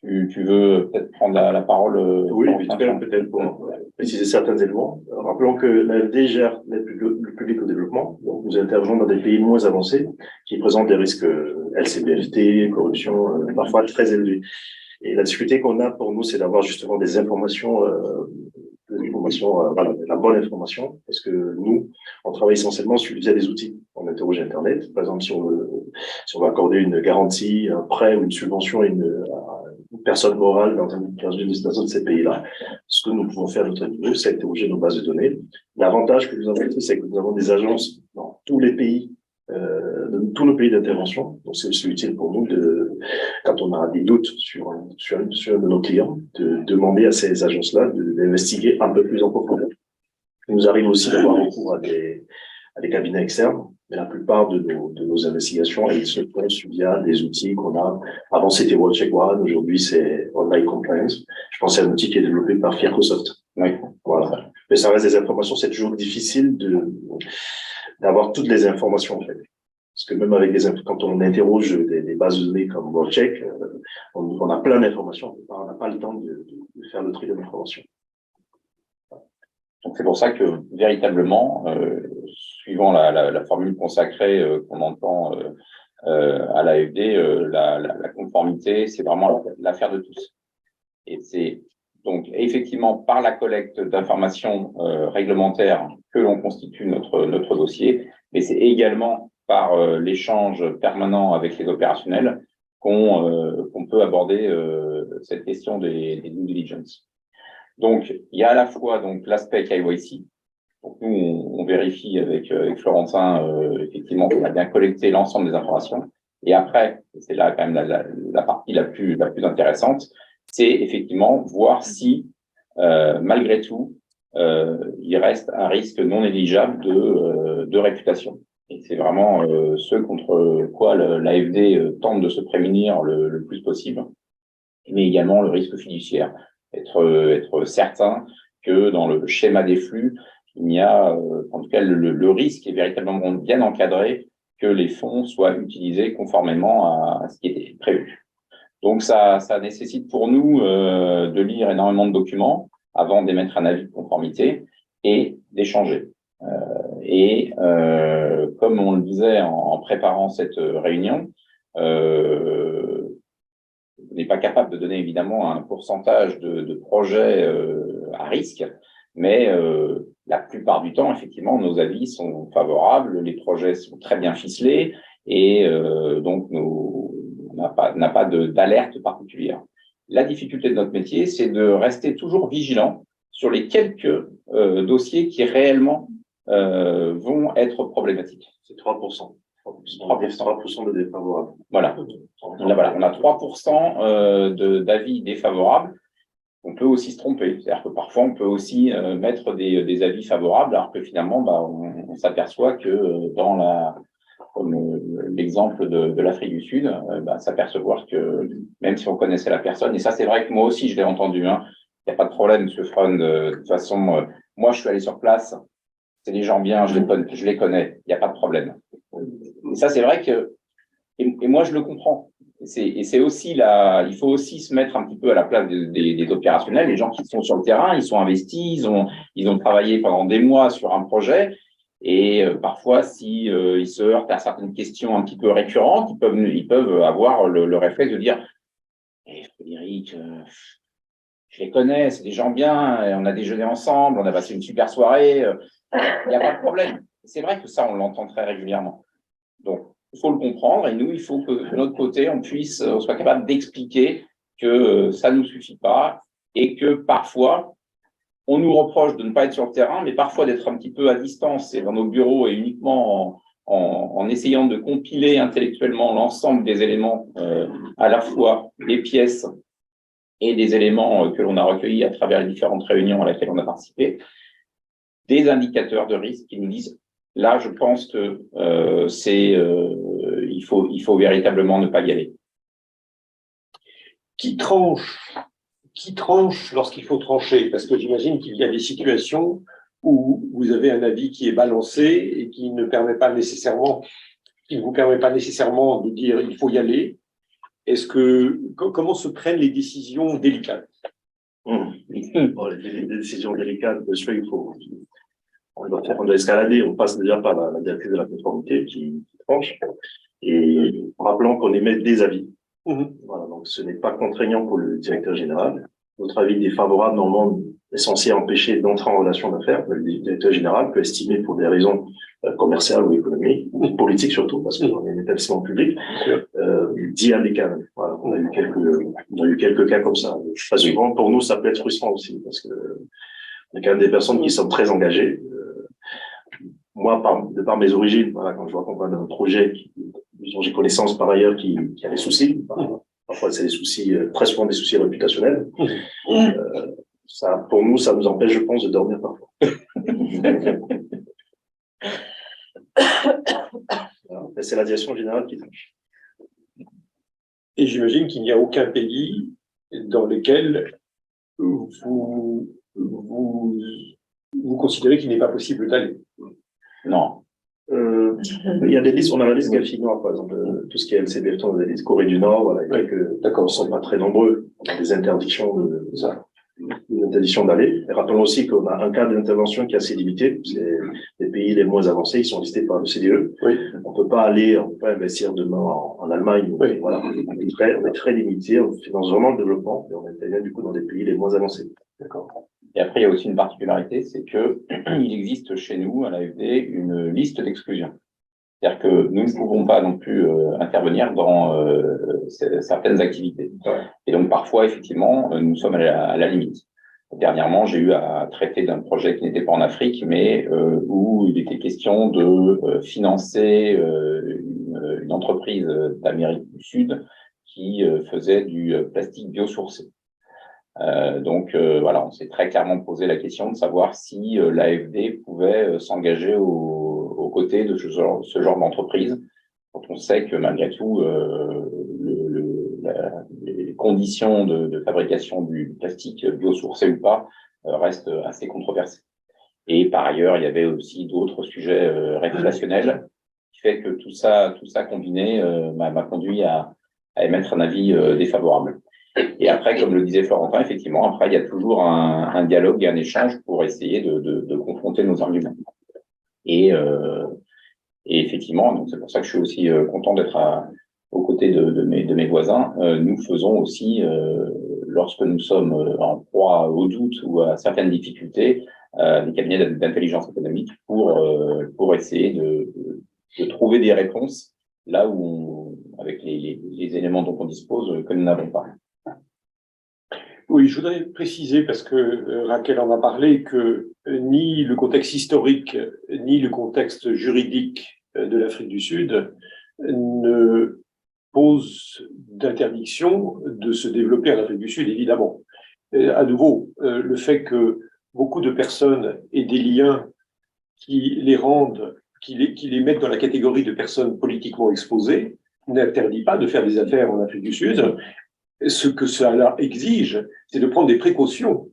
Tu veux peut-être prendre la parole Oui, vite fait, peut-être pour préciser certains éléments. Rappelons que l'AFD gère l'aide publique au développement. Donc, nous intervenons dans des pays moins avancés qui présentent des risques LCBFT, corruption, parfois très élevés. Et la difficulté qu'on a pour nous, c'est d'avoir justement des informations, voilà, la bonne information, parce que nous, on travaille essentiellement via des outils. On interroge Internet. Par exemple, si on veut accorder une garantie, un prêt ou une subvention à une personne morale dans une de ces pays-là, ce que nous pouvons faire à notre niveau, c'est interroger nos bases de données. L'avantage que nous avons, c'est que nous avons des agences dans tous les pays, tous nos pays d'intervention. Donc, c'est aussi utile pour nous quand on a des doutes sur un de nos clients, de demander à ces agences-là d'investiguer un peu plus en profondeur. Il nous arrive aussi d'avoir recours à des cabinets externes, mais la plupart de nos investigations, elles se font via des outils qu'on a. Avant, c'était WorldCheck One, aujourd'hui, c'est Online Compliance. Je pense à un outil qui est développé par Microsoft. Oui, voilà. Mais ça reste des informations, c'est toujours difficile d'avoir toutes les informations, en fait. Parce que même avec quand on interroge des bases de données comme WorldCheck, on a plein d'informations. On n'a pas le temps de faire le tri de l'information. Donc, c'est pour ça que, véritablement, suivant la formule consacrée qu'on entend à l'AFD, la conformité, c'est vraiment l'affaire de tous. Et c'est donc effectivement par la collecte d'informations réglementaires que l'on constitue notre dossier, mais c'est également par l'échange permanent avec les opérationnels qu'on peut aborder cette question des due diligence. Donc, il y a à la fois donc l'aspect KYC. Donc, nous, on vérifie avec Florentin effectivement qu'on a bien collecté l'ensemble des informations. Et après, c'est là quand même la partie la plus intéressante, c'est effectivement voir si malgré tout il reste un risque non négligeable de réputation. Et c'est vraiment ce contre quoi l'AFD tente de se prémunir le plus possible, mais également le risque fiduciaire. Être certain que dans le schéma des flux, il y a, en tout cas, le risque est véritablement bien encadré, que les fonds soient utilisés conformément à ce qui était prévu. Donc, ça nécessite pour nous de lire énormément de documents avant d'émettre un avis de conformité et d'échanger. Comme on le disait en préparant cette réunion, on n'est pas capable de donner évidemment un pourcentage de projets à risque, mais la plupart du temps, effectivement, nos avis sont favorables, les projets sont très bien ficelés et donc on n'a pas d'alerte particulière. La difficulté de notre métier, c'est de rester toujours vigilant sur les quelques dossiers qui réellement vont être problématiques. C'est 3%. 3% de défavorables. Voilà. Là, on a 3% d'avis défavorables. On peut aussi se tromper. C'est-à-dire que parfois, on peut aussi mettre des avis favorables, alors que finalement, on s'aperçoit que comme l'exemple de l'Afrique du Sud, s'apercevoir que même si on connaissait la personne, et ça, c'est vrai que moi aussi, je l'ai entendu, hein, il n'y a pas de problème, M. Freund, de toute façon, moi, je suis allé sur place, c'est des gens bien, je les connais, il n'y a pas de problème. Et ça, c'est vrai que, et moi, je le comprends. Et c'est aussi il faut aussi se mettre un petit peu à la place des opérationnels, les gens qui sont sur le terrain, ils sont investis, ils ont travaillé pendant des mois sur un projet, et parfois, si ils se heurtent à certaines questions un petit peu récurrentes, ils peuvent avoir le réflexe de dire Frédéric, je les connais, c'est des gens bien, on a déjeuné ensemble, on a passé une super soirée, il n'y a pas de problème. C'est vrai que ça, on l'entend très régulièrement. Donc, il faut le comprendre, et nous, il faut que de notre côté, on soit capable d'expliquer que ça ne nous suffit pas, et que parfois, on nous reproche de ne pas être sur le terrain, mais parfois d'être un petit peu à distance et dans nos bureaux, et uniquement en essayant de compiler intellectuellement l'ensemble des éléments, à la fois des pièces et des éléments que l'on a recueillis à travers les différentes réunions à laquelle on a participé, des indicateurs de risque qui nous disent là, je pense que il faut véritablement ne pas y aller. Qui tranche lorsqu'il faut trancher? Parce que j'imagine qu'il y a des situations où vous avez un avis qui est balancé et qui ne vous permet pas nécessairement de dire il faut y aller. Comment se prennent les décisions délicates? Bon, les décisions délicates, bien sûr, on doit escalader. On passe déjà par la directrice de la conformité qui tranche, et rappelant qu'on émet des avis. Voilà, donc ce n'est pas contraignant pour le directeur général. Notre avis défavorable, normalement, est censé empêcher d'entrer en relation d'affaires. Le directeur général peut estimer pour des raisons commerciales ou économiques, ou politiques surtout, parce qu'on est un établissement public, d'y aller quand même. Voilà, on a eu quelques cas comme ça. Pas souvent, pour nous, ça peut être frustrant aussi, parce que il y a quand même des personnes qui sont très engagées. Moi, de par mes origines, voilà, quand je vois qu'on parle d'un projet dont j'ai connaissance par ailleurs qui a des soucis, parfois c'est des soucis, très souvent des soucis réputationnels, ça, pour nous, ça nous empêche, je pense, de dormir parfois. C'est la direction générale qui tranche. Et j'imagine qu'il n'y a aucun pays dans lequel vous considérez qu'il n'est pas possible d'aller. Non. Il y a des listes, on a la liste Galfinois, par exemple, tout ce qui est LCBF, on a des listes Corée du Nord, voilà, d'accord, ils ne sont pas très nombreux, on a des interdictions d'aller. Et rappelons aussi qu'on a un cadre d'intervention qui est assez limité. C'est les pays les moins avancés, ils sont listés par le CDE. Oui. On peut pas investir demain en Allemagne. Oui. Voilà, on est très limité, on finance vraiment le développement et on intervient du coup dans des pays les moins avancés. D'accord. Et après, il y a aussi une particularité, c'est que il existe chez nous, à l'AFD, une liste d'exclusion. C'est-à-dire que nous ne pouvons pas non plus intervenir dans certaines activités. Ouais. Et donc, parfois, effectivement, nous sommes à la limite. Dernièrement, j'ai eu à traiter d'un projet qui n'était pas en Afrique, mais où il était question de financer une entreprise d'Amérique du Sud qui faisait du plastique biosourcé. Voilà, on s'est très clairement posé la question de savoir si l'AFD pouvait s'engager aux côtés de ce genre d'entreprise, quand on sait que malgré tout, les conditions de fabrication du plastique biosourcé ou pas restent assez controversées. Et par ailleurs, il y avait aussi d'autres sujets réputationnels, qui fait que tout ça combiné m'a conduit à émettre un avis défavorable. Et après, comme le disait Florentin, effectivement, après, il y a toujours un dialogue et un échange pour essayer de confronter nos arguments. Et effectivement, donc c'est pour ça que je suis aussi content d'être aux côtés de mes voisins. Nous faisons aussi, lorsque nous sommes en proie au doute ou à certaines difficultés, des cabinets d'intelligence économique pour essayer de trouver des réponses là où avec les éléments dont on dispose, que nous n'avons pas. Oui, je voudrais préciser, parce que Raquel en a parlé, que ni le contexte historique, ni le contexte juridique de l'Afrique du Sud ne posent d'interdiction de se développer en Afrique du Sud, évidemment. À nouveau, le fait que beaucoup de personnes aient des liens qui les rendent, qui les mettent dans la catégorie de personnes politiquement exposées, n'interdit pas de faire des affaires en Afrique du Sud. Ce que cela exige, c'est de prendre des précautions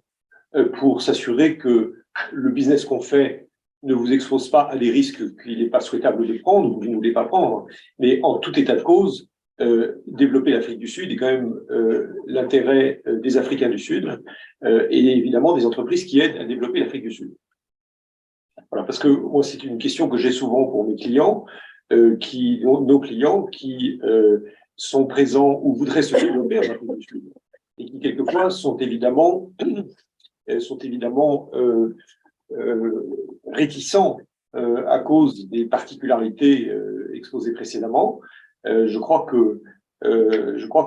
pour s'assurer que le business qu'on fait ne vous expose pas à des risques qu'il n'est pas souhaitable de prendre ou que vous ne voulez pas prendre. Mais en tout état de cause, développer l'Afrique du Sud est quand même l'intérêt des Africains du Sud et évidemment des entreprises qui aident à développer l'Afrique du Sud. Voilà, parce que moi, c'est une question que j'ai souvent pour mes clients, nos clients qui sont présents ou voudraient se développer en Afrique du Sud et qui quelquefois sont évidemment réticents à cause des particularités exposées précédemment. Je crois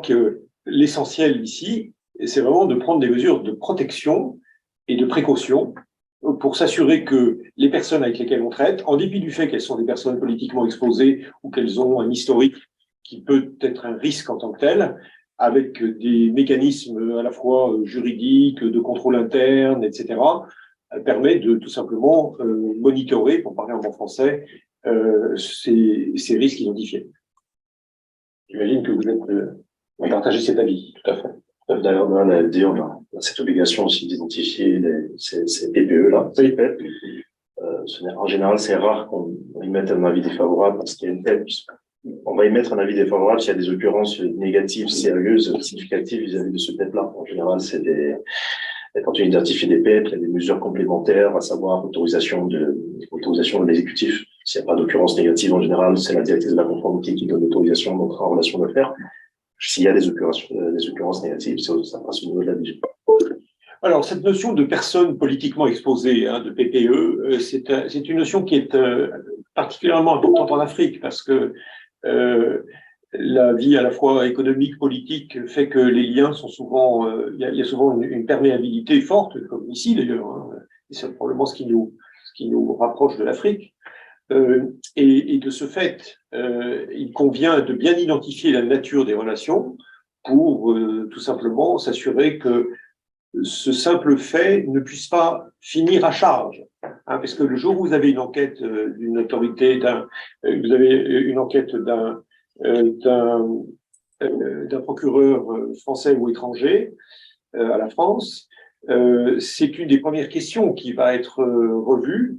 que l'essentiel ici, c'est vraiment de prendre des mesures de protection et de précaution pour s'assurer que les personnes avec lesquelles on traite, en dépit du fait qu'elles sont des personnes politiquement exposées ou qu'elles ont un historique qui peut être un risque en tant que tel, avec des mécanismes à la fois juridiques, de contrôle interne, etc., permet de tout simplement monitorer, pour parler en bon français, ces risques identifiés. J'imagine que vous partagez cet avis. Tout à fait. D'ailleurs, dans la LD, on a cette obligation aussi d'identifier ces PPE-là. Oui. En général, c'est rare qu'on y mette un avis défavorable parce qu'il y a une telle. On va y mettre un avis défavorable s'il y a des occurrences négatives, sérieuses, significatives vis-à-vis de ce PEP-là. En général, quand on identifie des PEP, il y a des mesures complémentaires, à savoir autorisation de l'exécutif. S'il n'y a pas d'occurrence négative, en général, c'est la directrice de la conformité qui donne l'autorisation d'entrer en relation d'affaires. S'il y a des occurrences négatives, ça passe au niveau de la DG. Alors, cette notion de personnes politiquement exposées, de PPE, c'est une notion qui est particulièrement importante en Afrique parce que la vie à la fois économique, politique fait que les liens sont souvent, il y a souvent une perméabilité forte, comme ici d'ailleurs, et c'est probablement ce qui nous rapproche de l'Afrique. Et de ce fait, il convient de bien identifier la nature des relations pour tout simplement s'assurer que ce simple fait ne puisse pas finir à charge. Parce que le jour où vous avez une enquête d'une autorité, vous avez une enquête d'un procureur français ou étranger à la France, c'est une des premières questions qui va être revue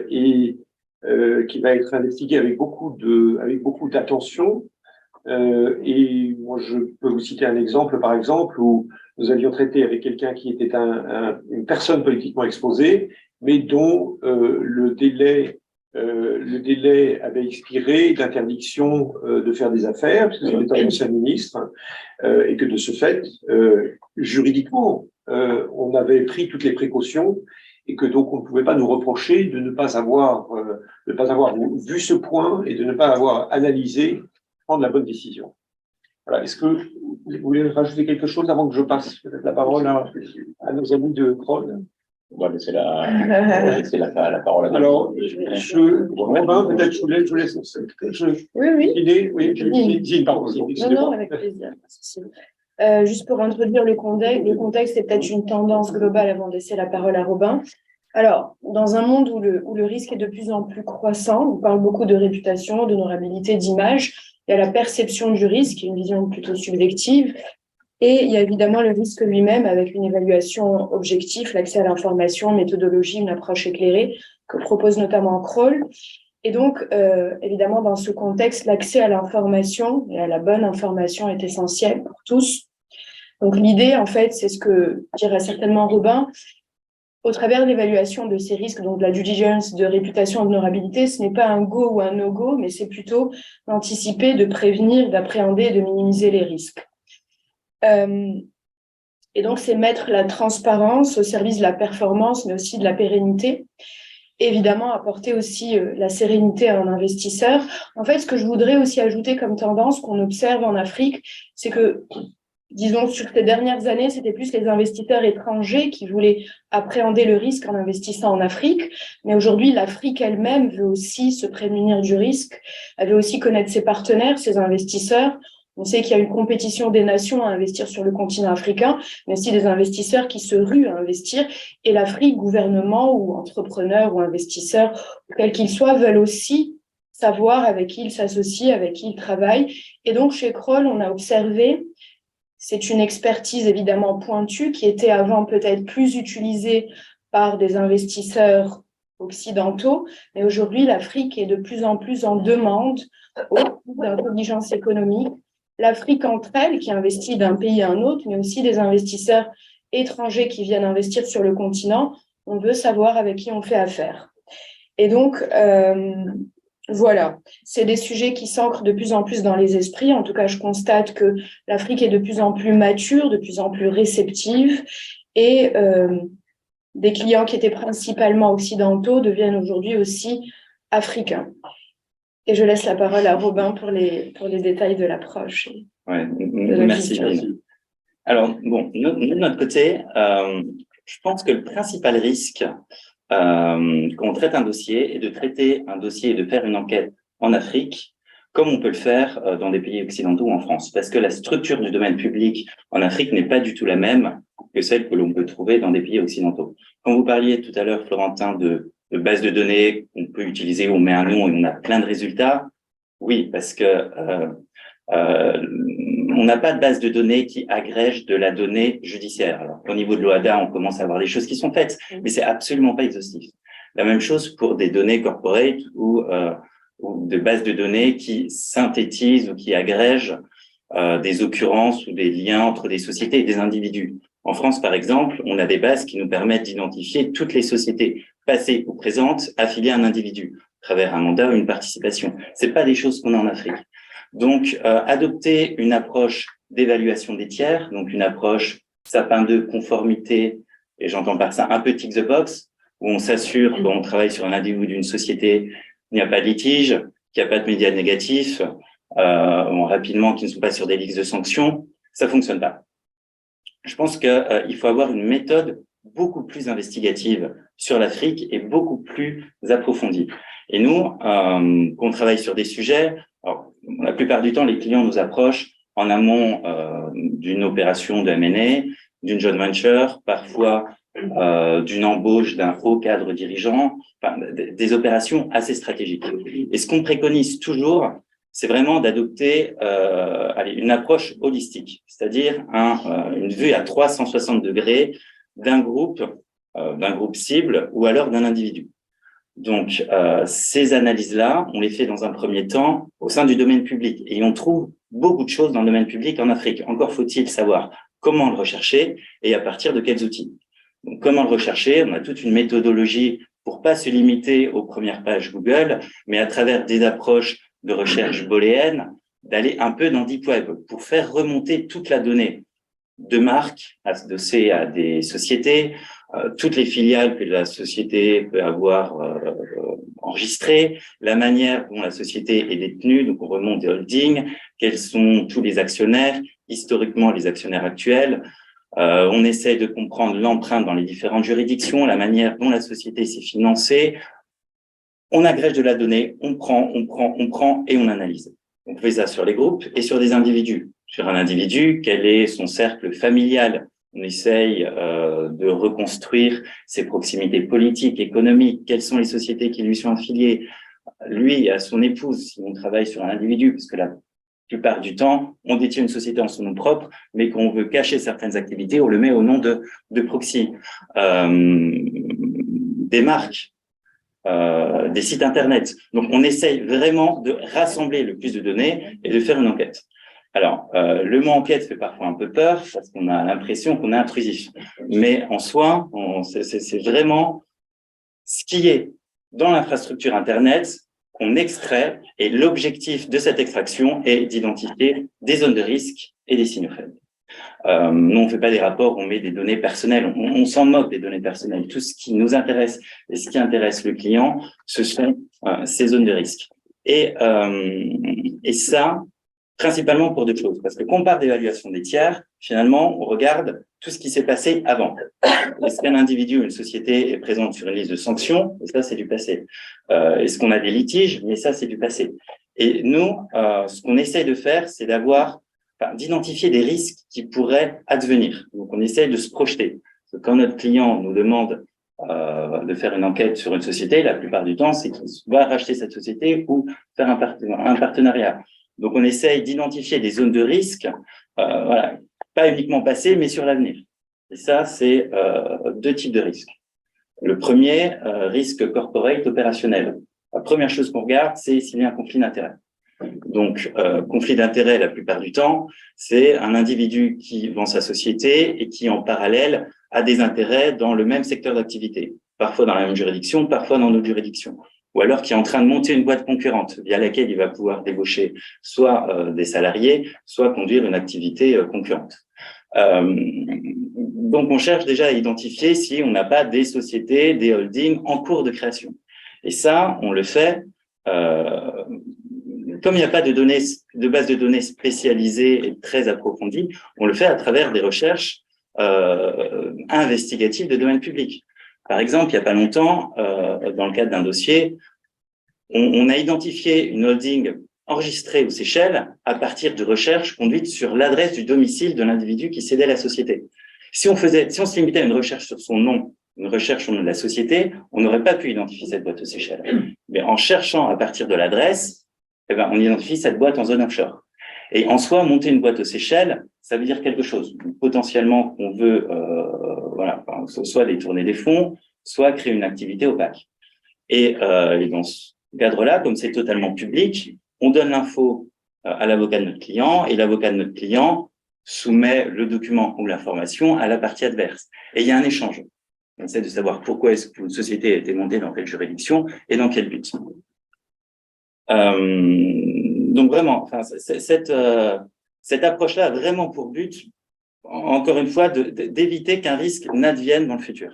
et qui va être investiguée avec beaucoup d'attention. Et moi, je peux vous citer un exemple, par exemple, où nous avions traité avec quelqu'un qui était une personne politiquement exposée, mais dont le délai avait expiré d'interdiction de faire des affaires, puisque c'était un ancien ministre, et que de ce fait, juridiquement, on avait pris toutes les précautions et que donc on ne pouvait pas nous reprocher de ne pas avoir vu ce point et de ne pas avoir analysé, prendre la bonne décision. Voilà. Est-ce que vous voulez rajouter quelque chose avant que je passe peut-être la parole à nos amis de Kroll? On va laisser la parole à Alors, Robin, peut-être je vous laisse. Oui. Pardon. Non, avec plaisir. Juste pour introduire le contexte, c'est peut-être une tendance globale avant de laisser la parole à Robin. Alors, dans un monde où le risque est de plus en plus croissant, on parle beaucoup de réputation, d'honorabilité, d'image, il y a la perception du risque, une vision plutôt subjective, et il y a évidemment le risque lui-même avec une évaluation objective, l'accès à l'information, méthodologie, une approche éclairée que propose notamment Kroll. Et donc, évidemment, dans ce contexte, l'accès à l'information et à la bonne information est essentiel pour tous. Donc, l'idée, en fait, c'est ce que dirait certainement Robin, au travers de l'évaluation de ces risques, donc de la due diligence, de réputation, d'honorabilité, ce n'est pas un go ou un no-go, mais c'est plutôt d'anticiper, de prévenir, d'appréhender et de minimiser les risques. Et donc, c'est mettre la transparence au service de la performance, mais aussi de la pérennité. Évidemment, apporter aussi la sérénité à un investisseur. En fait, ce que je voudrais aussi ajouter comme tendance qu'on observe en Afrique, c'est que, disons, sur ces dernières années, c'était plus les investisseurs étrangers qui voulaient appréhender le risque en investissant en Afrique. Mais aujourd'hui, l'Afrique elle-même veut aussi se prémunir du risque. Elle veut aussi connaître ses partenaires, ses investisseurs. On sait qu'il y a une compétition des nations à investir sur le continent africain, mais aussi des investisseurs qui se ruent à investir. Et l'Afrique, gouvernement ou entrepreneurs ou investisseurs, quels qu'ils soient, veulent aussi savoir avec qui ils s'associent, avec qui ils travaillent. Et donc, chez Kroll, on a observé, c'est une expertise évidemment pointue qui était avant peut-être plus utilisée par des investisseurs occidentaux, mais aujourd'hui, l'Afrique est de plus en plus en demande d'intelligence économique. L'Afrique entre elles, qui investit d'un pays à un autre, mais aussi des investisseurs étrangers qui viennent investir sur le continent, on veut savoir avec qui on fait affaire. Et donc, voilà, c'est des sujets qui s'ancrent de plus en plus dans les esprits. En tout cas, je constate que l'Afrique est de plus en plus mature, de plus en plus réceptive, et des clients qui étaient principalement occidentaux deviennent aujourd'hui aussi africains. Et je laisse la parole à Robin pour les détails de l'approche. Ouais, merci. Alors, bon, de notre côté, je pense que le principal risque quand on traite un dossier est de traiter un dossier et de faire une enquête en Afrique comme on peut le faire dans des pays occidentaux ou en France. Parce que la structure du domaine public en Afrique n'est pas du tout la même que celle que l'on peut trouver dans des pays occidentaux. Quand vous parliez tout à l'heure, Florentin, de bases de données qu'on peut utiliser, on met un nom et on a plein de résultats. Oui, parce que on n'a pas de base de données qui agrège de la donnée judiciaire. Alors, au niveau de l'OHADA, on commence à avoir des choses qui sont faites, mais c'est absolument pas exhaustif. La même chose pour des données corporate ou de bases de données qui synthétisent ou qui agrègent des occurrences ou des liens entre des sociétés et des individus. En France, par exemple, on a des bases qui nous permettent d'identifier toutes les sociétés passées ou présentes affiliées à un individu à travers un mandat ou une participation. C'est pas des choses qu'on a en Afrique. Donc, adopter une approche d'évaluation des tiers, donc une approche sapin 2 conformité, et j'entends par ça un peu tick the box, où on s'assure quand on travaille sur un individu d'une société, il n'y a pas de litige, qu'il n'y a pas de médias négatifs, rapidement, qui ne sont pas sur des listes de sanctions, ça fonctionne pas. Je pense qu'il faut avoir une méthode beaucoup plus investigative sur l'Afrique et beaucoup plus approfondie. Et nous, qu'on travaille sur des sujets, alors, la plupart du temps, les clients nous approchent en amont d'une opération de M&A, d'une joint venture, parfois d'une embauche d'un haut cadre dirigeant, enfin, des opérations assez stratégiques. Et ce qu'on préconise toujours, c'est vraiment d'adopter une approche holistique, c'est-à-dire une vue à 360 degrés d'un groupe cible ou alors d'un individu. Donc, ces analyses-là, on les fait dans un premier temps au sein du domaine public. Et on trouve beaucoup de choses dans le domaine public en Afrique. Encore faut-il savoir comment le rechercher et à partir de quels outils. Donc, comment le rechercher? On a toute une méthodologie pour pas se limiter aux premières pages Google, mais à travers des approches de recherche booléenne, d'aller un peu dans Deep Web pour faire remonter toute la donnée de marques adossées à des sociétés, toutes les filiales que la société peut avoir enregistrées, la manière dont la société est détenue, donc on remonte des holdings, quels sont tous les actionnaires, historiquement les actionnaires actuels. On essaie de comprendre l'empreinte dans les différentes juridictions, la manière dont la société s'est financée. On agrège de la donnée, on prend et on analyse. On fait ça sur les groupes et sur des individus. Sur un individu, quel est son cercle familial? On essaye de reconstruire ses proximités politiques, économiques, quelles sont les sociétés qui lui sont affiliées. Lui, à son épouse, si on travaille sur un individu, parce que la plupart du temps, on détient une société en son nom propre, mais qu'on veut cacher certaines activités, on le met au nom de proxy. Des marques, des sites internet. Donc, on essaye vraiment de rassembler le plus de données et de faire une enquête. Alors, le mot enquête fait parfois un peu peur parce qu'on a l'impression qu'on est intrusif. Mais en soi, c'est vraiment ce qui est dans l'infrastructure Internet qu'on extrait, et l'objectif de cette extraction est d'identifier des zones de risque et des signaux faibles. Nous, on ne fait pas des rapports, on met des données personnelles, on s'en moque des données personnelles. Tout ce qui nous intéresse et ce qui intéresse le client, ce sont ces zones de risque. Et ça, principalement pour deux choses, parce que quand on parle d'évaluation des tiers, finalement, on regarde tout ce qui s'est passé avant. Est-ce qu'un individu ou une société est présente sur une liste de sanctions? Et ça, c'est du passé. Est-ce qu'on a des litiges? Mais ça, c'est du passé. Et nous, ce qu'on essaye de faire, c'est d'identifier des risques qui pourraient advenir. Donc, on essaye de se projeter. Parce que quand notre client nous demande de faire une enquête sur une société, la plupart du temps, c'est qu'il va racheter cette société ou faire un partenariat. Donc, on essaye d'identifier des zones de risque, voilà, pas uniquement passé, mais sur l'avenir. Et ça, c'est deux types de risques. Le premier, risque corporate opérationnel. La première chose qu'on regarde, c'est s'il y a un conflit d'intérêts. Donc, conflit d'intérêts, la plupart du temps, c'est un individu qui vend sa société et qui, en parallèle, a des intérêts dans le même secteur d'activité, parfois dans la même juridiction, parfois dans d'autres juridictions, ou alors qui est en train de monter une boîte concurrente via laquelle il va pouvoir débaucher soit des salariés, soit conduire une activité concurrente. Donc, on cherche déjà à identifier si on n'a pas des sociétés, des holdings en cours de création. Et ça, on le fait comme il n'y a pas de base de données spécialisée et très approfondie, on le fait à travers des recherches investigatives de domaine public. Par exemple, il n'y a pas longtemps, dans le cadre d'un dossier, on a identifié une holding enregistrée aux Seychelles à partir de recherches conduites sur l'adresse du domicile de l'individu qui cédait la société. Si on se limitait à une recherche sur son nom, une recherche sur le nom de la société, on n'aurait pas pu identifier cette boîte aux Seychelles. Mais en cherchant à partir de l'adresse, on identifie cette boîte en zone offshore. Et en soi, monter une boîte aux Seychelles, ça veut dire quelque chose. Potentiellement, qu'on veut soit détourner des fonds, soit créer une activité opaque. Et dans ce cadre-là, comme c'est totalement public, on donne l'info à l'avocat de notre client, et l'avocat de notre client soumet le document ou l'information à la partie adverse. Et il y a un échange. On essaie de savoir pourquoi est-ce qu'une société a été montée dans quelle juridiction et dans quel but. Donc vraiment, cette approche-là a vraiment pour but, encore une fois, d'éviter qu'un risque n'advienne dans le futur.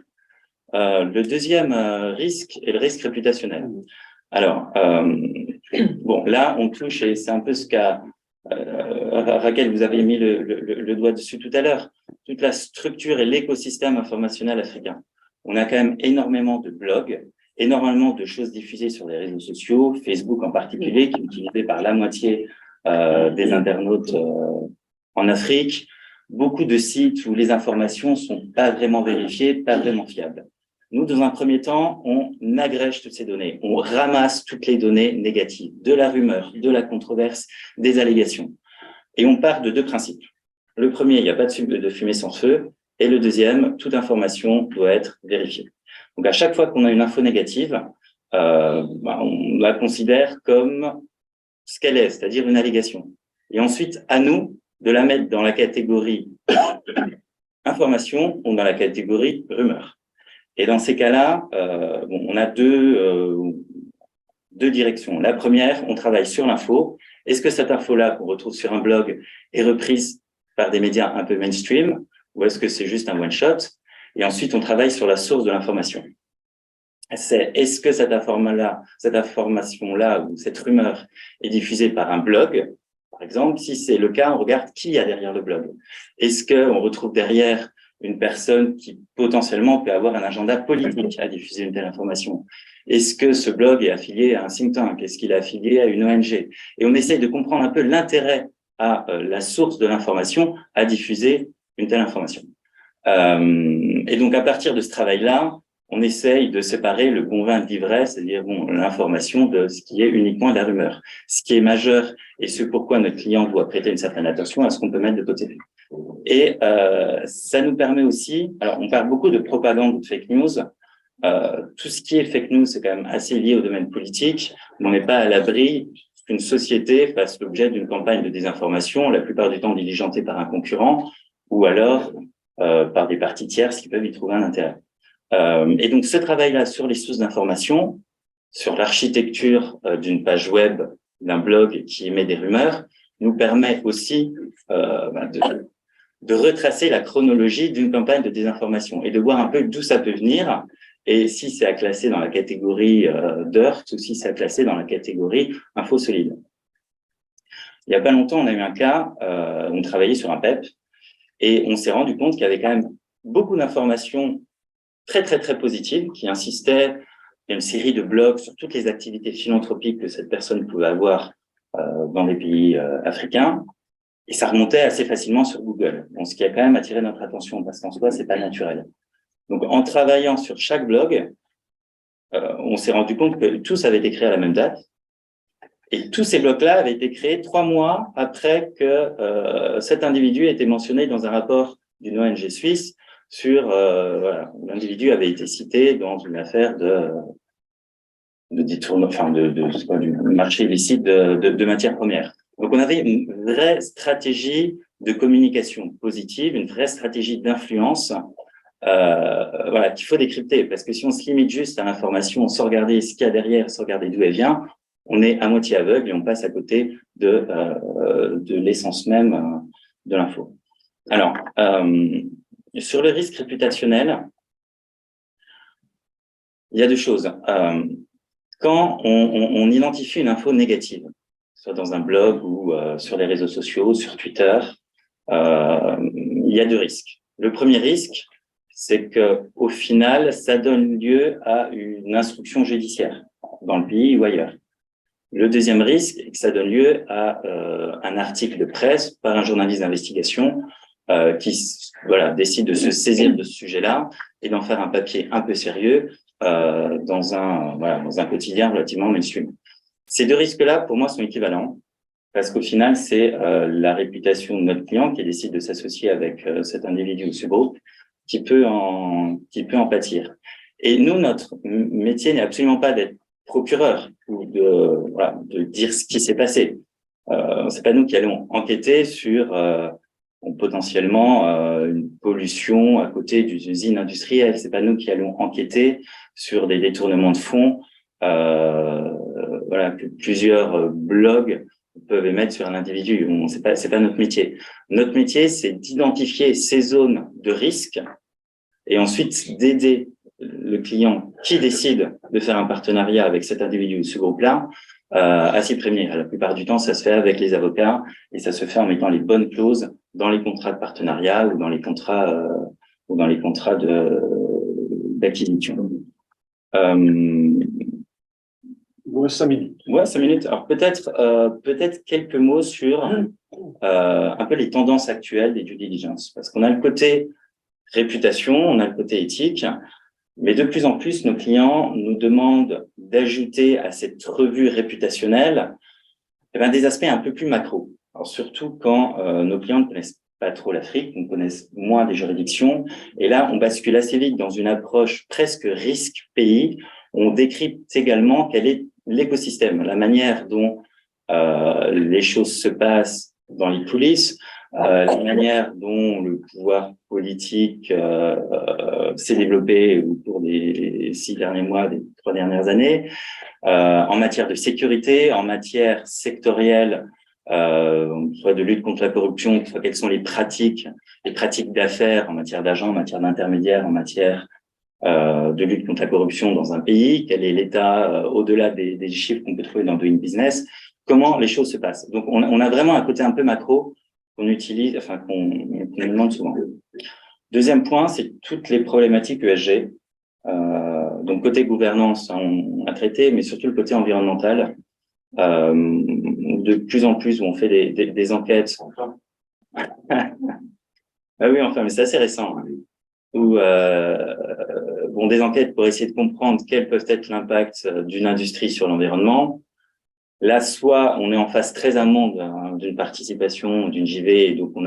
Le deuxième risque est le risque réputationnel. Alors, bon, là, on touche, et c'est un peu ce qu'a Raquel, vous avez mis le doigt dessus tout à l'heure, toute la structure et l'écosystème informationnel africain. On a quand même énormément de blogs, énormément de choses diffusées sur les réseaux sociaux, Facebook en particulier, qui est utilisé par la moitié des internautes en Afrique. Beaucoup de sites où les informations sont pas vraiment vérifiées, pas vraiment fiables. Nous, dans un premier temps, on agrège toutes ces données. On ramasse toutes les données négatives, de la rumeur, de la controverse, des allégations. Et on part de deux principes. Le premier, il n'y a pas de fumée sans feu. Et le deuxième, toute information doit être vérifiée. Donc, à chaque fois qu'on a une info négative, on la considère comme ce qu'elle est, c'est-à-dire une allégation. Et ensuite, à nous de la mettre dans la catégorie information ou dans la catégorie rumeur. Et dans ces cas-là, on a deux directions. La première, on travaille sur l'info. Est-ce que cette info-là qu'on retrouve sur un blog est reprise par des médias un peu mainstream ou est-ce que c'est juste un one-shot? Et ensuite, on travaille sur la source de l'information. Est-ce que cette information-là ou cette rumeur est diffusée par un blog, par exemple? Si c'est le cas, on regarde qui y a derrière le blog. Est-ce qu'on retrouve derrière une personne qui potentiellement peut avoir un agenda politique à diffuser une telle information? Est-ce que ce blog est affilié à un think tank? Est-ce qu'il est affilié à une ONG? Et on essaye de comprendre un peu l'intérêt à la source de l'information à diffuser une telle information. Et donc, à partir de ce travail-là, on essaye de séparer le bon vin de l'ivresse, c'est-à-dire l'information de ce qui est uniquement de la rumeur. Ce qui est majeur et ce pourquoi notre client doit prêter une certaine attention à ce qu'on peut mettre de côté. Et ça nous permet aussi, alors on parle beaucoup de propagande ou de fake news. Tout ce qui est fake news, c'est quand même assez lié au domaine politique. On n'est pas à l'abri, qu'une société fasse l'objet d'une campagne de désinformation, la plupart du temps diligentée par un concurrent, ou alors par des parties tierces qui peuvent y trouver un intérêt. Et donc, ce travail-là sur les sources d'information, sur l'architecture d'une page web, d'un blog qui émet des rumeurs, nous permet aussi de retracer la chronologie d'une campagne de désinformation et de voir un peu d'où ça peut venir et si c'est à classer dans la catégorie dirt ou si c'est à classer dans la catégorie info solide. Il n'y a pas longtemps, on a eu un cas, on travaillait sur un PEP et on s'est rendu compte qu'il y avait quand même beaucoup d'informations très, très, très positives qui insistaient. Il y a une série de blogs sur toutes les activités philanthropiques que cette personne pouvait avoir dans les pays africains. Et ça remontait assez facilement sur Google. Donc, ce qui a quand même attiré notre attention parce qu'en soi, c'est pas naturel. Donc, en travaillant sur chaque blog, on s'est rendu compte que tous avaient été créés à la même date. Et tous ces blogs-là avaient été créés 3 mois après que cet individu ait été mentionné dans un rapport d'une ONG suisse sur, voilà, l'individu avait été cité dans une affaire de détournement, enfin, du marché illicite de matières premières. Donc, on avait une vraie stratégie de communication positive, une vraie stratégie d'influence, voilà, qu'il faut décrypter. Parce que si on se limite juste à l'information sans regarder ce qu'il y a derrière, sans regarder d'où elle vient, on est à moitié aveugle et on passe à côté de l'essence même de l'info. Alors, sur le risque réputationnel, il y a 2 choses. Quand on identifie une info négative, soit dans un blog ou sur les réseaux sociaux, sur Twitter, il y a 2 risques. Le premier risque, c'est que au final, ça donne lieu à une instruction judiciaire dans le pays ou ailleurs. Le deuxième risque est que ça donne lieu à un article de presse par un journaliste d'investigation qui voilà, décide de se saisir de ce sujet-là et d'en faire un papier un peu sérieux dans un quotidien relativement mainstream. Ces 2 risques-là, pour moi, sont équivalents parce qu'au final, c'est la réputation de notre client qui décide de s'associer avec cet individu ou ce groupe qui peut en pâtir. Et nous, notre métier n'est absolument pas d'être procureur ou de dire ce qui s'est passé. C'est pas nous qui allons enquêter sur potentiellement une pollution à côté d'une usine industrielle. C'est pas nous qui allons enquêter sur des détournements de fonds voilà, que plusieurs blogs peuvent émettre sur un individu. C'est pas notre métier. Notre métier, c'est d'identifier ces zones de risque et ensuite d'aider le client qui décide de faire un partenariat avec cet individu ou ce groupe-là à s'y prévenir. La plupart du temps, ça se fait avec les avocats et ça se fait en mettant les bonnes clauses dans les contrats de partenariat ou dans les contrats d'acquisition. Ouais, 5 minutes. Ouais, 5 minutes. Alors peut-être quelques mots sur un peu les tendances actuelles des due diligence, parce qu'on a le côté réputation, on a le côté éthique, mais de plus en plus nos clients nous demandent d'ajouter à cette revue réputationnelle des aspects un peu plus macro. Alors surtout quand nos clients ne connaissent pas trop l'Afrique, nous connaissent moins des juridictions, et là on bascule assez vite dans une approche presque risque pays. On décrypte également quel est l'écosystème, la manière dont les choses se passent dans les coulisses, la manière dont le pouvoir politique s'est développé au cours des 6 derniers mois, des 3 dernières années, en matière de sécurité, en matière sectorielle, soit de lutte contre la corruption, soit quelles sont les pratiques d'affaires en matière d'agents, en matière d'intermédiaires, en matière de lutte contre la corruption dans un pays, quel est l'état au-delà des chiffres qu'on peut trouver dans Doing Business, comment les choses se passent. Donc, on a vraiment un côté un peu macro qu'on utilise, enfin, qu'on demande souvent. Deuxième point, c'est toutes les problématiques ESG. Donc, côté gouvernance, on a traité, mais surtout le côté environnemental. De plus en plus, où on fait des enquêtes. Ah oui, enfin, mais c'est assez récent. Où des enquêtes pour essayer de comprendre quels peuvent être l'impact d'une industrie sur l'environnement. Là, soit on est en phase très amont d'une participation, d'une JV, et donc on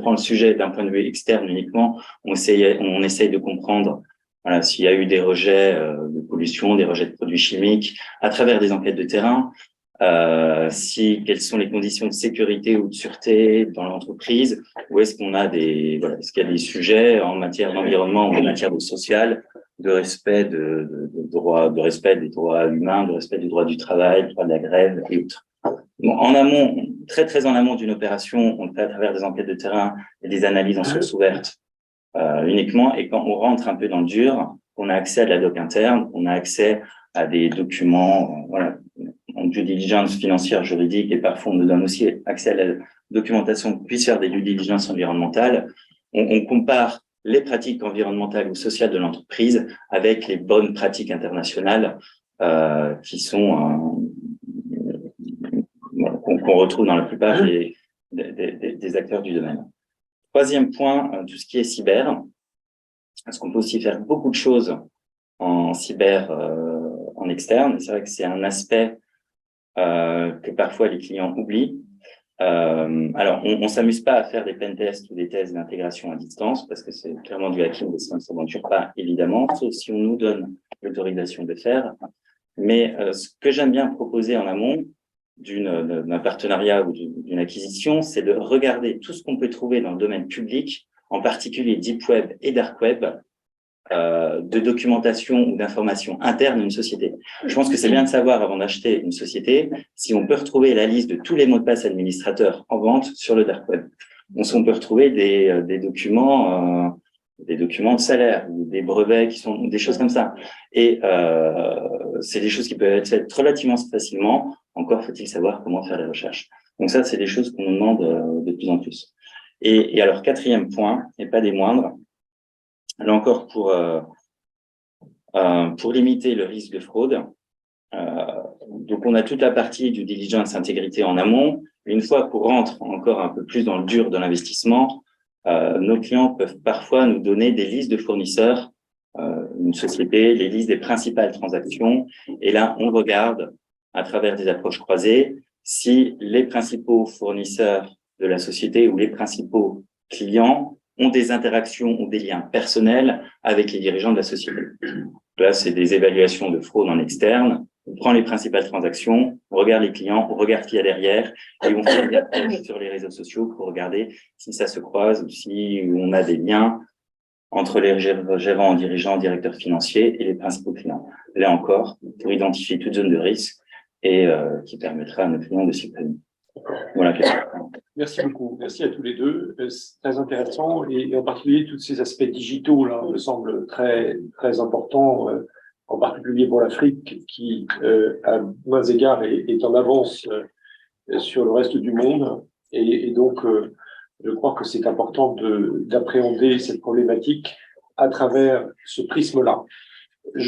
prend le sujet d'un point de vue externe uniquement, on essaye de comprendre voilà, s'il y a eu des rejets de pollution, des rejets de produits chimiques, à travers des enquêtes de terrain. quelles sont les conditions de sécurité ou de sûreté dans l'entreprise, ou est-ce qu'on a est-ce qu'il y a des sujets en matière d'environnement ou en matière de social, de respect de respect des droits humains, de respect du droit du travail, du droit de la grève et autres. Bon, en amont, très très en amont d'une opération, on le fait à travers des enquêtes de terrain et des analyses en source ouverte uniquement, et quand on rentre un peu dans le dur, on a accès à de la doc interne, on a accès à des documents, en due diligence financière, juridique, et parfois on nous donne aussi accès à la documentation pour puisse faire des due diligence environnementales. On compare les pratiques environnementales ou sociales de l'entreprise avec les bonnes pratiques internationales qui sont qu'on retrouve dans la plupart des acteurs du domaine. Troisième point, tout ce qui est cyber, parce qu'on peut aussi faire beaucoup de choses en cyber en externe. C'est vrai que c'est un aspect que parfois les clients oublient. Alors, on s'amuse pas à faire des pentests ou des tests d'intégration à distance parce que c'est clairement du hacking et ça ne s'aventure pas, évidemment, sauf si on nous donne l'autorisation de le faire. Mais ce que j'aime bien proposer en amont d'un partenariat ou d'une acquisition, c'est de regarder tout ce qu'on peut trouver dans le domaine public, en particulier Deep Web et Dark Web, de documentation ou d'information interne à une société. Je pense que c'est bien de savoir, avant d'acheter une société, si on peut retrouver la liste de tous les mots de passe administrateurs en vente sur le Dark Web. Donc, si on peut retrouver des documents de salaire ou des brevets qui sont des choses comme ça. Et c'est des choses qui peuvent être faites relativement facilement. Encore faut-il savoir comment faire les recherches. Donc ça, c'est des choses qu'on nous demande de plus en plus. Et alors, quatrième point, et pas des moindres, là encore pour limiter le risque de fraude. Donc, on a toute la partie du diligence intégrité en amont. Une fois qu'on rentre encore un peu plus dans le dur de l'investissement, nos clients peuvent parfois nous donner des listes de fournisseurs, une société, les listes des principales transactions. Et là, on regarde à travers des approches croisées si les principaux fournisseurs de la société ou les principaux clients ont des interactions ou des liens personnels avec les dirigeants de la société. Là, c'est des évaluations de fraude en externe. On prend les principales transactions, on regarde les clients, on regarde qui y a derrière et on fait des approches sur les réseaux sociaux pour regarder si ça se croise ou si on a des liens entre les gérants, dirigeants, directeurs financiers et les principaux clients. Là encore, pour identifier toute zone de risque et qui permettra à nos clients de s'y prévenir. Voilà. Merci beaucoup. Merci à tous les deux. C'est très intéressant et en particulier tous ces aspects digitaux là me semblent très très importants, en particulier pour l'Afrique qui, à moins égards, est en avance sur le reste du monde. Et donc, je crois que c'est important d'appréhender cette problématique à travers ce prisme-là.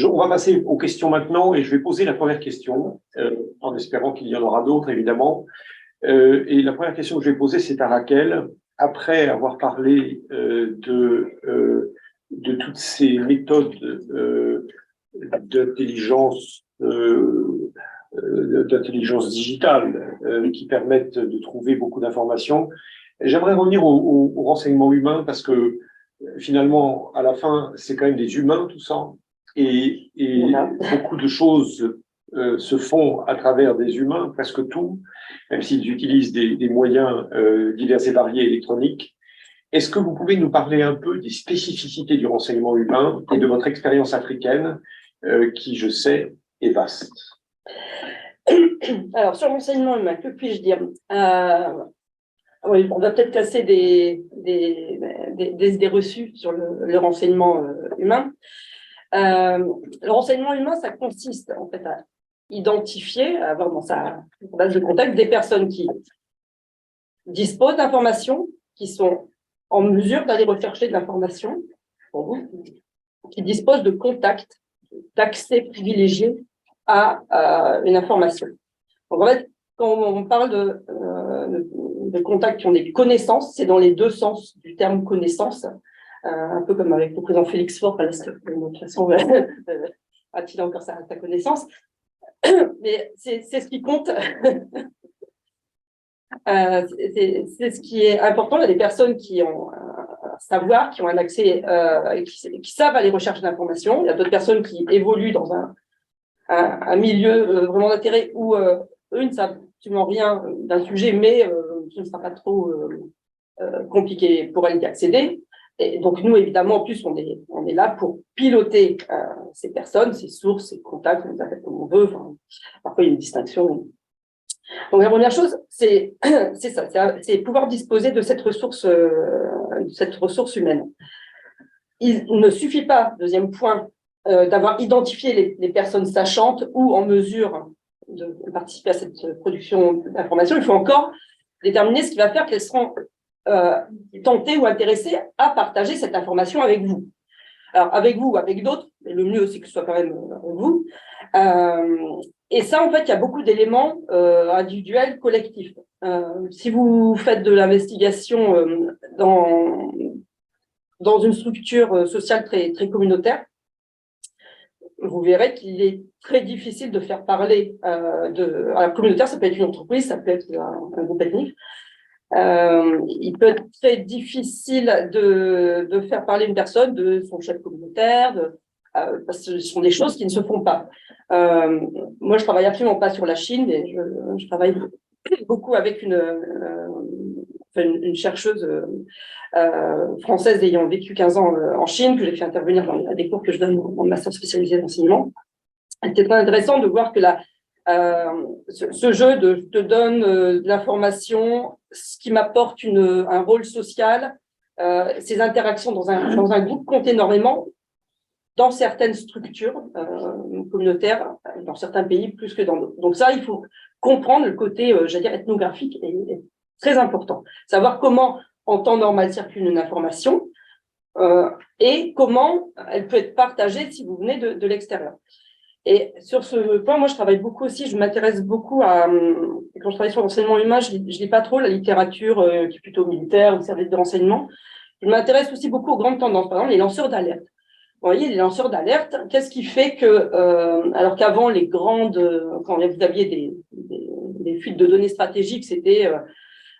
On va passer aux questions maintenant et je vais poser la première question, en espérant qu'il y en aura d'autres, évidemment. Et la première question que je vais poser, c'est à Raquel. Après avoir parlé de toutes ces méthodes d'intelligence digitale qui permettent de trouver beaucoup d'informations, j'aimerais revenir au renseignement humain parce que finalement, à la fin, c'est quand même des humains tout ça. Et beaucoup de choses se font à travers des humains, presque tout, même s'ils utilisent des moyens divers et variés électroniques. Est-ce que vous pouvez nous parler un peu des spécificités du renseignement humain et de votre expérience africaine, qui, je sais, est vaste? Alors, sur le renseignement humain, que puis-je dire? Oui, on va peut-être casser des idées reçues sur le renseignement humain. Le renseignement humain, ça consiste en fait à identifier, à avoir dans sa base de contact des personnes qui disposent d'informations, qui sont en mesure d'aller rechercher de l'information pour vous, qui disposent de contacts, d'accès privilégié à une information. Donc en fait, quand on parle de contacts qui ont des connaissances, c'est dans les deux sens du terme connaissance, un peu comme avec le président Félix Faure, parce que de toute façon, a-t-il encore sa connaissance? Mais c'est ce qui compte. C'est ce qui est important. Il y a des personnes qui ont un savoir, qui ont un accès, qui savent aller rechercher d'informations. Il y a d'autres personnes qui évoluent dans un milieu vraiment d'intérêt où eux, ils ne savent absolument rien d'un sujet, mais ce ne sera pas trop compliqué pour elles d'y accéder. Et donc, nous, évidemment, en plus, on est là pour piloter ces personnes, ces sources, ces contacts, on les appelle comme on veut. Enfin, parfois, il y a une distinction. Donc, la première chose, c'est ça, c'est pouvoir disposer de cette ressource humaine. Il ne suffit pas, deuxième point, d'avoir identifié les personnes sachantes ou en mesure de participer à cette production d'informations. Il faut encore déterminer ce qui va faire qu'elles seront tentées ou intéressées à partager cette information avec vous. Alors, avec vous ou avec d'autres, mais le mieux, c'est que ce soit quand même avec vous. Et ça, en fait, il y a beaucoup d'éléments individuels, collectifs. Si vous faites de l'investigation dans une structure sociale très, très communautaire, vous verrez qu'il est très difficile de faire parler alors, communautaire, ça peut être une entreprise, ça peut être un groupe ethnique. Il peut être très difficile de faire parler une personne de son chef communautaire, parce que ce sont des choses qui ne se font pas. Moi, je travaille absolument pas sur la Chine, mais je travaille beaucoup avec une chercheuse française ayant vécu 15 ans en Chine, que j'ai fait intervenir dans des cours que je donne en master spécialisé d'enseignement. C'était très intéressant de voir que ce jeu de je te donne de l'information, ce qui m'apporte un rôle social, ces interactions dans un groupe comptent énormément dans certaines structures communautaires, dans certains pays plus que dans d'autres. Donc ça, il faut comprendre le côté, j'allais dire, ethnographique est très important. Savoir comment, en temps normal, circule une information et comment elle peut être partagée si vous venez de l'extérieur. Et sur ce point, moi, je travaille beaucoup aussi, je m'intéresse beaucoup quand je travaille sur l'enseignement humain, je lis pas trop la littérature qui est plutôt militaire ou service de renseignement. Je m'intéresse aussi beaucoup aux grandes tendances, par exemple les lanceurs d'alerte. Vous voyez, les lanceurs d'alerte, qu'est-ce qui fait que, alors qu'avant, quand vous aviez des fuites de données stratégiques, c'était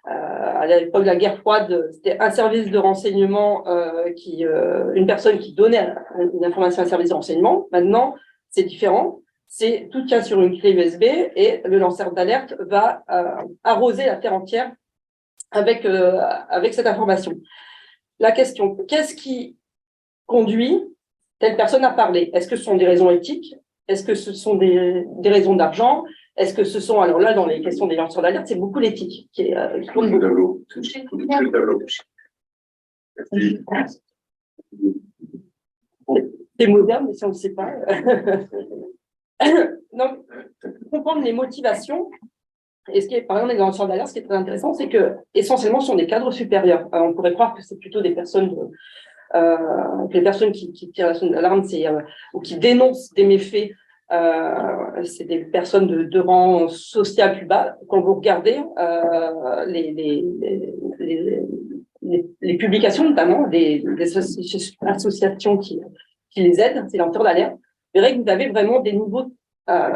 à l'époque de la guerre froide, c'était un service de renseignement une personne qui donnait une information à un service de renseignement. Maintenant, c'est différent. Tout tient sur une clé USB et le lanceur d'alerte va arroser la terre entière avec cette information. La question, qu'est-ce qui conduit telle personne à parler? Est-ce que ce sont des raisons éthiques? Est-ce que ce sont des raisons d'argent? Est-ce que ce sont, alors là, dans les questions des lanceurs d'alerte, c'est beaucoup l'éthique qui compte beaucoup. Toucher le tableau. C'est moderne, mais si on ne le sait pas. Donc, comprendre les motivations. Et ce qui est, par exemple, les lanceurs d'alerte, ce qui est très intéressant, c'est que essentiellement, ce sont des cadres supérieurs. On pourrait croire que c'est plutôt des personnes que les personnes qui tirent la sonnette d'alarme, ou qui dénoncent des méfaits, c'est des personnes de rang social plus bas. Quand vous regardez les publications, notamment des associations qui les aident, c'est lanceurs d'alerte, vous verrez que vous avez vraiment des niveaux,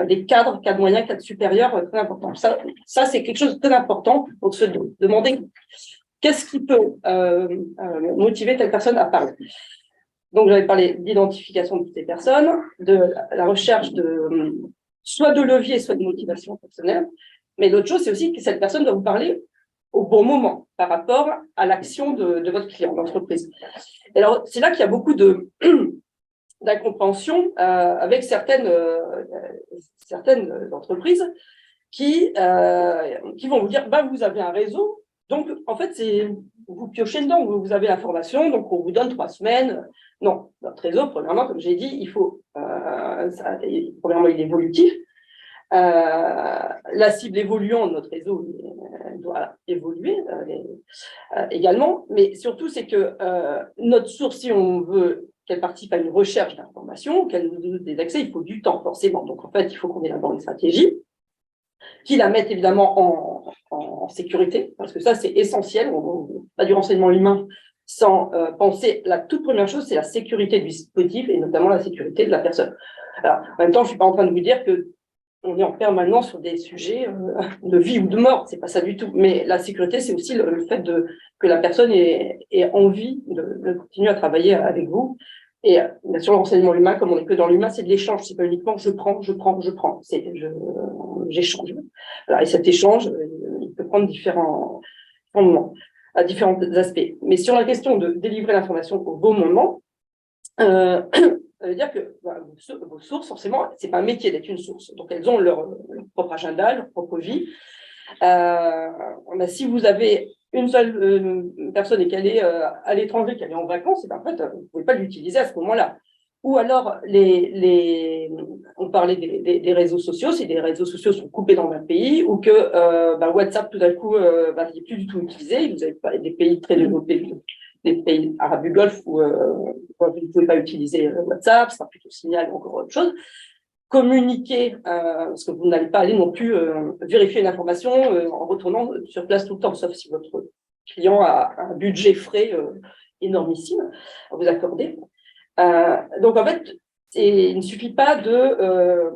des cadres moyens, cadres supérieurs très importants. Ça c'est quelque chose de très important pour se demander qu'est-ce qui peut motiver telle personne à parler. Donc, j'avais parlé d'identification de toutes ces personnes, de la recherche soit de levier, soit de motivation personnelle. Mais l'autre chose, c'est aussi que cette personne doit vous parler au bon moment par rapport à l'action de votre client, d'entreprise. Alors, c'est là qu'il y a beaucoup d'incompréhension avec certaines entreprises qui vont vous dire, vous avez un réseau, donc en fait, vous piochez dedans, vous avez l'information, donc on vous donne 3 semaines. Non, notre réseau, premièrement, comme j'ai dit, premièrement, il est évolutif. La cible évoluant, notre réseau doit évoluer également, mais surtout, c'est que notre source, si on veut qu'elle participe à une recherche d'informations, qu'elle nous donne des accès, il faut du temps, forcément. Donc, en fait, il faut qu'on élabore une stratégie qui la mette évidemment en sécurité, parce que ça, c'est essentiel. On pas du renseignement humain sans penser, la toute première chose, c'est la sécurité du dispositif et notamment la sécurité de la personne. Alors, en même temps, je suis pas en train de vous dire que on est en permanence sur des sujets de vie ou de mort, c'est pas ça du tout. Mais la sécurité, c'est aussi le fait que la personne ait envie de continuer à travailler avec vous Et bien sûr, l'enseignement humain, comme on n'est que dans l'humain, c'est de l'échange. C'est pas uniquement je prends. J'échange. Voilà, et cet échange, il peut prendre différents moments, à différents aspects. Mais sur la question de délivrer l'information au bon moment, ça veut dire que vos sources, forcément, c'est pas un métier d'être une source. Donc, elles ont leur propre agenda, leur propre vie. Si vous avez une seule personne et qu'elle est à l'étranger, qu'elle est en vacances, et ben, en fait, vous ne pouvez pas l'utiliser à ce moment-là. Ou alors, on parlait des réseaux sociaux, si les réseaux sociaux sont coupés dans un pays, ou que WhatsApp, tout d'un coup, il n'est plus du tout utilisé, vous avez pas des pays très développés, des pays arabes du Golfe où vous ne pouvez pas utiliser WhatsApp, ce sera plutôt Signal ou encore autre chose. Communiquer, parce que vous n'allez pas aller non plus vérifier une information en retournant sur place tout le temps, sauf si votre client a un budget frais énormissime à vous accorder. Donc, en fait, il ne suffit pas de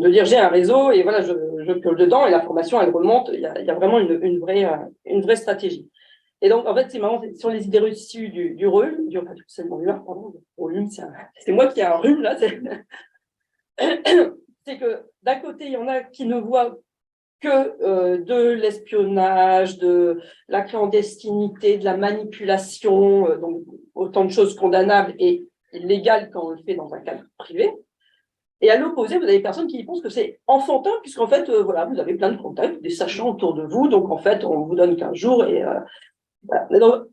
dire j'ai un réseau et voilà, je pioche dedans et l'information, elle remonte. Il y a vraiment une vraie stratégie. Et donc, en fait, c'est marrant, sur les idées reçues du rhume, c'est moi qui ai un rhume, là. C'est que d'un côté, il y en a qui ne voient que de l'espionnage, de la clandestinité, de la manipulation, donc autant de choses condamnables et illégales quand on le fait dans un cadre privé. Et à l'opposé, vous avez des personnes qui pensent que c'est enfantin, puisqu'en fait, voilà, vous avez plein de contacts, des sachants autour de vous, donc en fait, on vous donne 15 jours et voilà. Donc,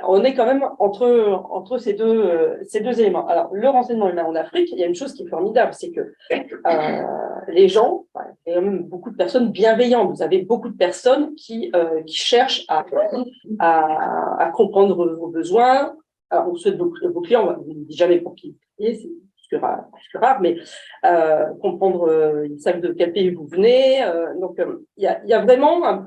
on est quand même entre ces deux éléments. Alors, le renseignement humain en Afrique, il y a une chose qui est formidable, c'est que les gens, il y a même beaucoup de personnes bienveillantes. Vous avez beaucoup de personnes qui cherchent à comprendre vos besoins. Alors, ceux de vos clients, on ne dit jamais pour qui c'est plus que rare, mais comprendre, ils savent de quel pays vous venez. Donc, il y a vraiment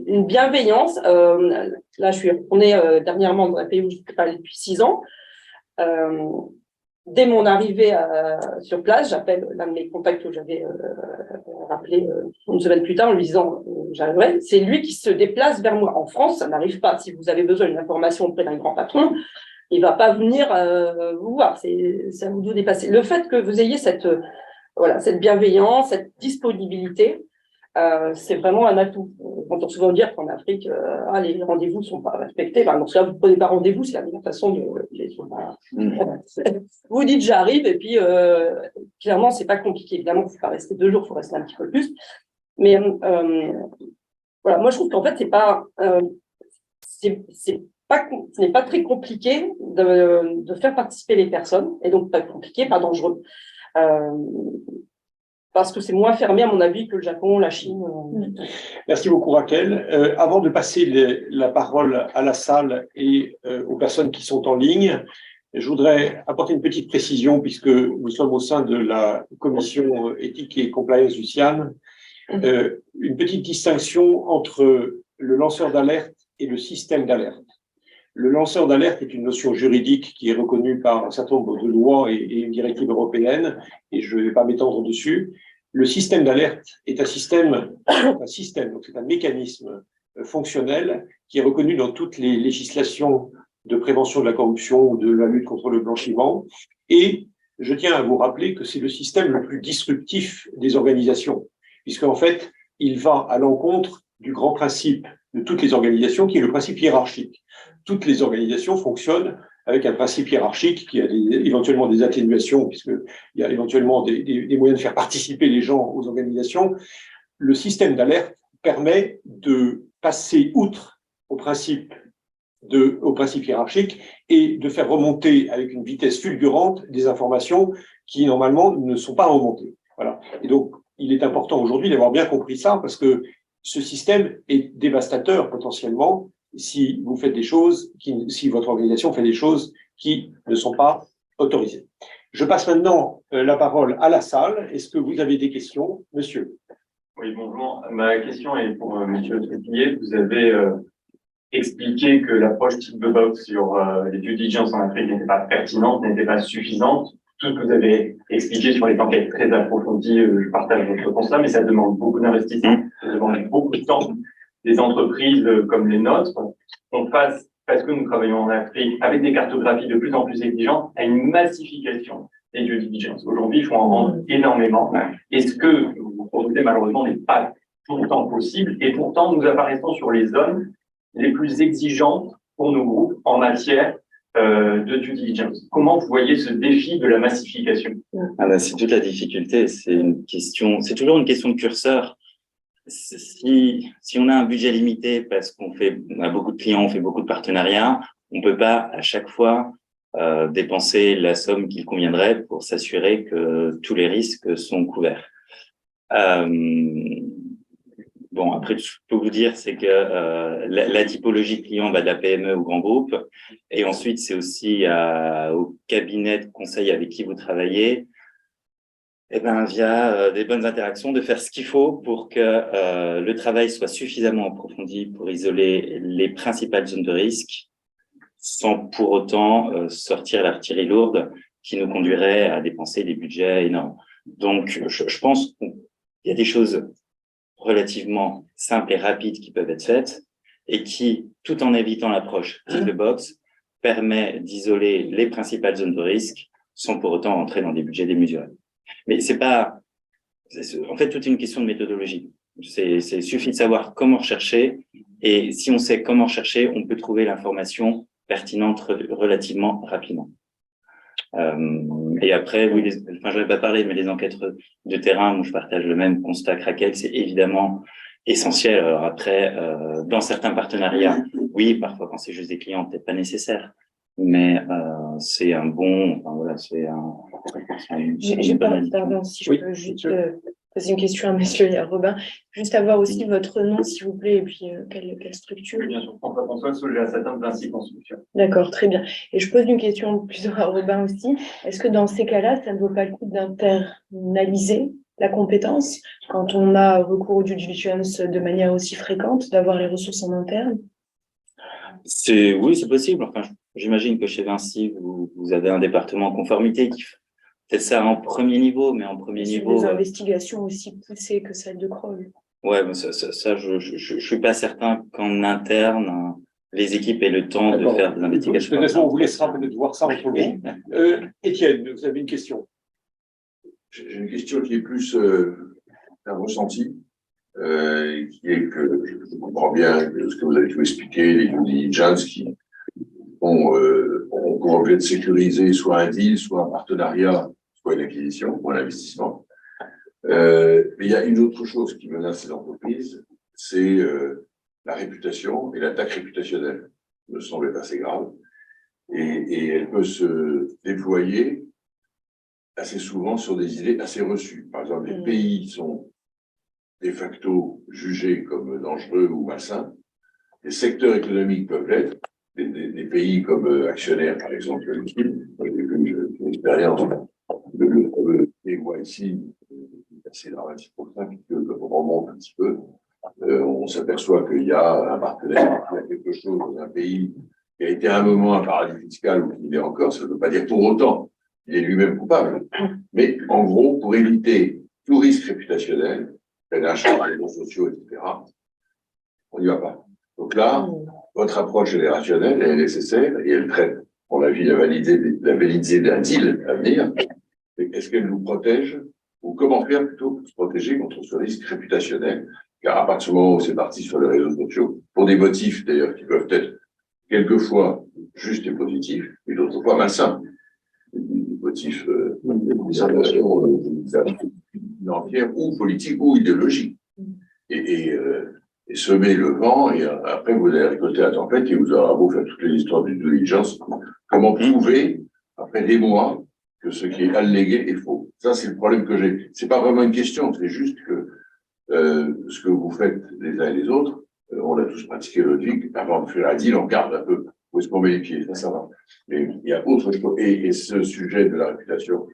une bienveillance. Là, je suis retournée dernièrement dans un pays où je n'étais pas allée depuis 6 ans. Dès mon arrivée sur place, j'appelle l'un de mes contacts que j'avais rappelé une semaine plus tard en lui disant j'arriverai. C'est lui qui se déplace vers moi. En France, ça n'arrive pas. Si vous avez besoin d'une information auprès d'un grand patron, il ne va pas venir vous voir. C'est à vous de dépasser. Le fait que vous ayez cette bienveillance, cette disponibilité, c'est vraiment un atout. On entend souvent dire qu'en Afrique, les rendez-vous ne sont pas respectés. Dans ce cas, vous ne prenez pas rendez-vous, c'est la meilleure façon de. Vous dites j'arrive, et puis clairement, ce n'est pas compliqué. Évidemment, il ne faut pas rester 2 jours, il faut rester un petit peu plus. Mais voilà, moi je trouve qu'en fait, ce n'est pas très compliqué de faire participer les personnes, et donc pas compliqué, pas dangereux. Parce que c'est moins fermé, à mon avis, que le Japon, la Chine. Merci beaucoup, Raquel. Avant de passer la parole à la salle et aux personnes qui sont en ligne, je voudrais apporter une petite précision, puisque nous sommes au sein de la commission éthique et compliance du CIAN. Une petite distinction entre le lanceur d'alerte et le système d'alerte. Le lanceur d'alerte est une notion juridique qui est reconnue par un certain nombre de lois et une directive européenne, et je ne vais pas m'étendre dessus. Le système d'alerte est un système, donc c'est un mécanisme fonctionnel qui est reconnu dans toutes les législations de prévention de la corruption ou de la lutte contre le blanchiment. Et je tiens à vous rappeler que c'est le système le plus disruptif des organisations, puisqu'en fait, il va à l'encontre du grand principe de toutes les organisations, qui est le principe hiérarchique. Toutes les organisations fonctionnent avec un principe hiérarchique qui a éventuellement des atténuations, puisqu'il y a éventuellement des moyens de faire participer les gens aux organisations. Le système d'alerte permet de passer outre au principe hiérarchique et de faire remonter avec une vitesse fulgurante des informations qui, normalement, ne sont pas remontées. Voilà. Et donc, il est important aujourd'hui d'avoir bien compris ça, parce que ce système est dévastateur potentiellement si vous faites des choses, si votre organisation fait des choses qui ne sont pas autorisées. Je passe maintenant la parole à la salle. Est-ce que vous avez des questions, monsieur? Oui, bonjour. Ma question est pour monsieur Trépillier. Vous avez expliqué que l'approche type box sur les due diligence en Afrique n'était pas pertinente, n'était pas suffisante. Tout ce que vous avez expliqué sur les enquêtes très approfondies, je partage votre constat, mais ça demande beaucoup d'investissement, ça demande beaucoup de temps. des entreprises comme les nôtres, on fasse, parce que nous travaillons en Afrique, avec des cartographies de plus en plus exigeantes, à une massification des due diligence. Aujourd'hui, il faut en rendre énormément. Et ce que vous proposez, malheureusement, n'est pas tout le temps possible. Et pourtant, nous apparaissons sur les zones les plus exigeantes pour nos groupes en matière de due diligence. Comment vous voyez ce défi de la massification? C'est toute la difficulté. C'est toujours une question de curseur. Si on a un budget limité parce on a beaucoup de clients, on fait beaucoup de partenariats, on peut pas à chaque fois dépenser la somme qu'il conviendrait pour s'assurer que tous les risques sont couverts. Bon, après, je peux vous dire, c'est que la typologie client va de la PME au grand groupe, et ensuite c'est aussi au cabinet de conseil avec qui vous travaillez, via des bonnes interactions, de faire ce qu'il faut pour que le travail soit suffisamment approfondi pour isoler les principales zones de risque, sans pour autant sortir l'artillerie lourde qui nous conduirait à dépenser des budgets énormes. Donc, je pense qu'il y a des choses relativement simples et rapides qui peuvent être faites et qui, tout en évitant l'approche type de box, permet d'isoler les principales zones de risque sans pour autant entrer dans des budgets démesurés. Mais c'est en fait toute une question de méthodologie. Il suffit de savoir comment rechercher, et si on sait comment rechercher, on peut trouver l'information pertinente relativement rapidement. Et après, oui, je vais pas parler, mais les enquêtes de terrain, moi je partage le même constat que Raquel, c'est évidemment essentiel. Alors après, dans certains partenariats, oui, parfois quand c'est juste des clients, peut-être pas nécessaire, mais c'est un bon, enfin voilà, J'ai pas, pardon, si je peux juste poser une question à monsieur Robin, juste avoir aussi votre nom, s'il vous plaît, et puis quelle structure. Bien sûr, François Sauger, à certains principes construction. D'accord, très bien. Et je pose une question plutôt à Robin aussi. Est-ce que dans ces cas-là, ça ne vaut pas le coup d'internaliser la compétence quand on a recours au due diligence de manière aussi fréquente, d'avoir les ressources en interne? Oui, c'est possible. Enfin, j'imagine que chez Vinci, vous avez un département conformité qui fait ça en premier niveau, mais en premier niveau. Des investigations aussi poussées que celles de Kroll. Ouais, mais ça, je suis pas certain qu'en interne, les équipes aient le temps de faire des investigations. On vous laissera peut-être voir ça entre vous. Étienne, vous avez une question? J'ai une question qui est plus un ressenti, qui est que je comprends bien ce que vous avez tout expliqué, les due diligence qui ont pour objet de sécuriser soit un deal, soit un partenariat, soit une acquisition ou un investissement. Mais il y a une autre chose qui menace ces entreprises, c'est la réputation et l'attaque réputationnelle, me semble assez grave. Et elle peut se déployer assez souvent sur des idées assez reçues. Par exemple, les pays sont de facto jugés comme dangereux ou malsains. Les secteurs économiques peuvent l'être. Des pays comme actionnaires, par exemple, j'ai eu une expérience le KYC, c'est dramatique pour ça, puisque quand on remonte un petit peu, on s'aperçoit qu'il y a un partenaire qui a quelque chose dans un pays qui a été à un moment un paradis fiscal ou qu'il est encore. Ça ne veut pas dire pour autant qu'il est lui-même coupable. Mais en gros, pour éviter tout risque réputationnel, l'achat par les réseaux sociaux, etc., on n'y va pas. Donc là, votre approche elle est rationnelle, elle est nécessaire et elle traite, on a vu la validité d'un deal à venir. Est-ce qu'elle nous protège ou comment faire plutôt pour se protéger contre ce risque réputationnel? Car à partir du moment où c'est parti sur les réseaux sociaux, pour des motifs d'ailleurs qui peuvent être quelquefois justes et positifs, et d'autres fois malsains, des motifs financières ou politiques ou idéologiques. Et semer le vent, et après vous allez récolter la tempête, et vous aurez beau faire toutes les histoires du due diligence. Comment prouver, après des mois, que ce qui est allégué est faux? Ça, c'est le problème que j'ai. C'est pas vraiment une question, c'est juste que ce que vous faites les uns et les autres, on a tous pratiqué le logique, avant de faire un deal, on regarde un peu où est-ce qu'on met les pieds, ça va. Mais il y a autre chose, et ce sujet de la réputation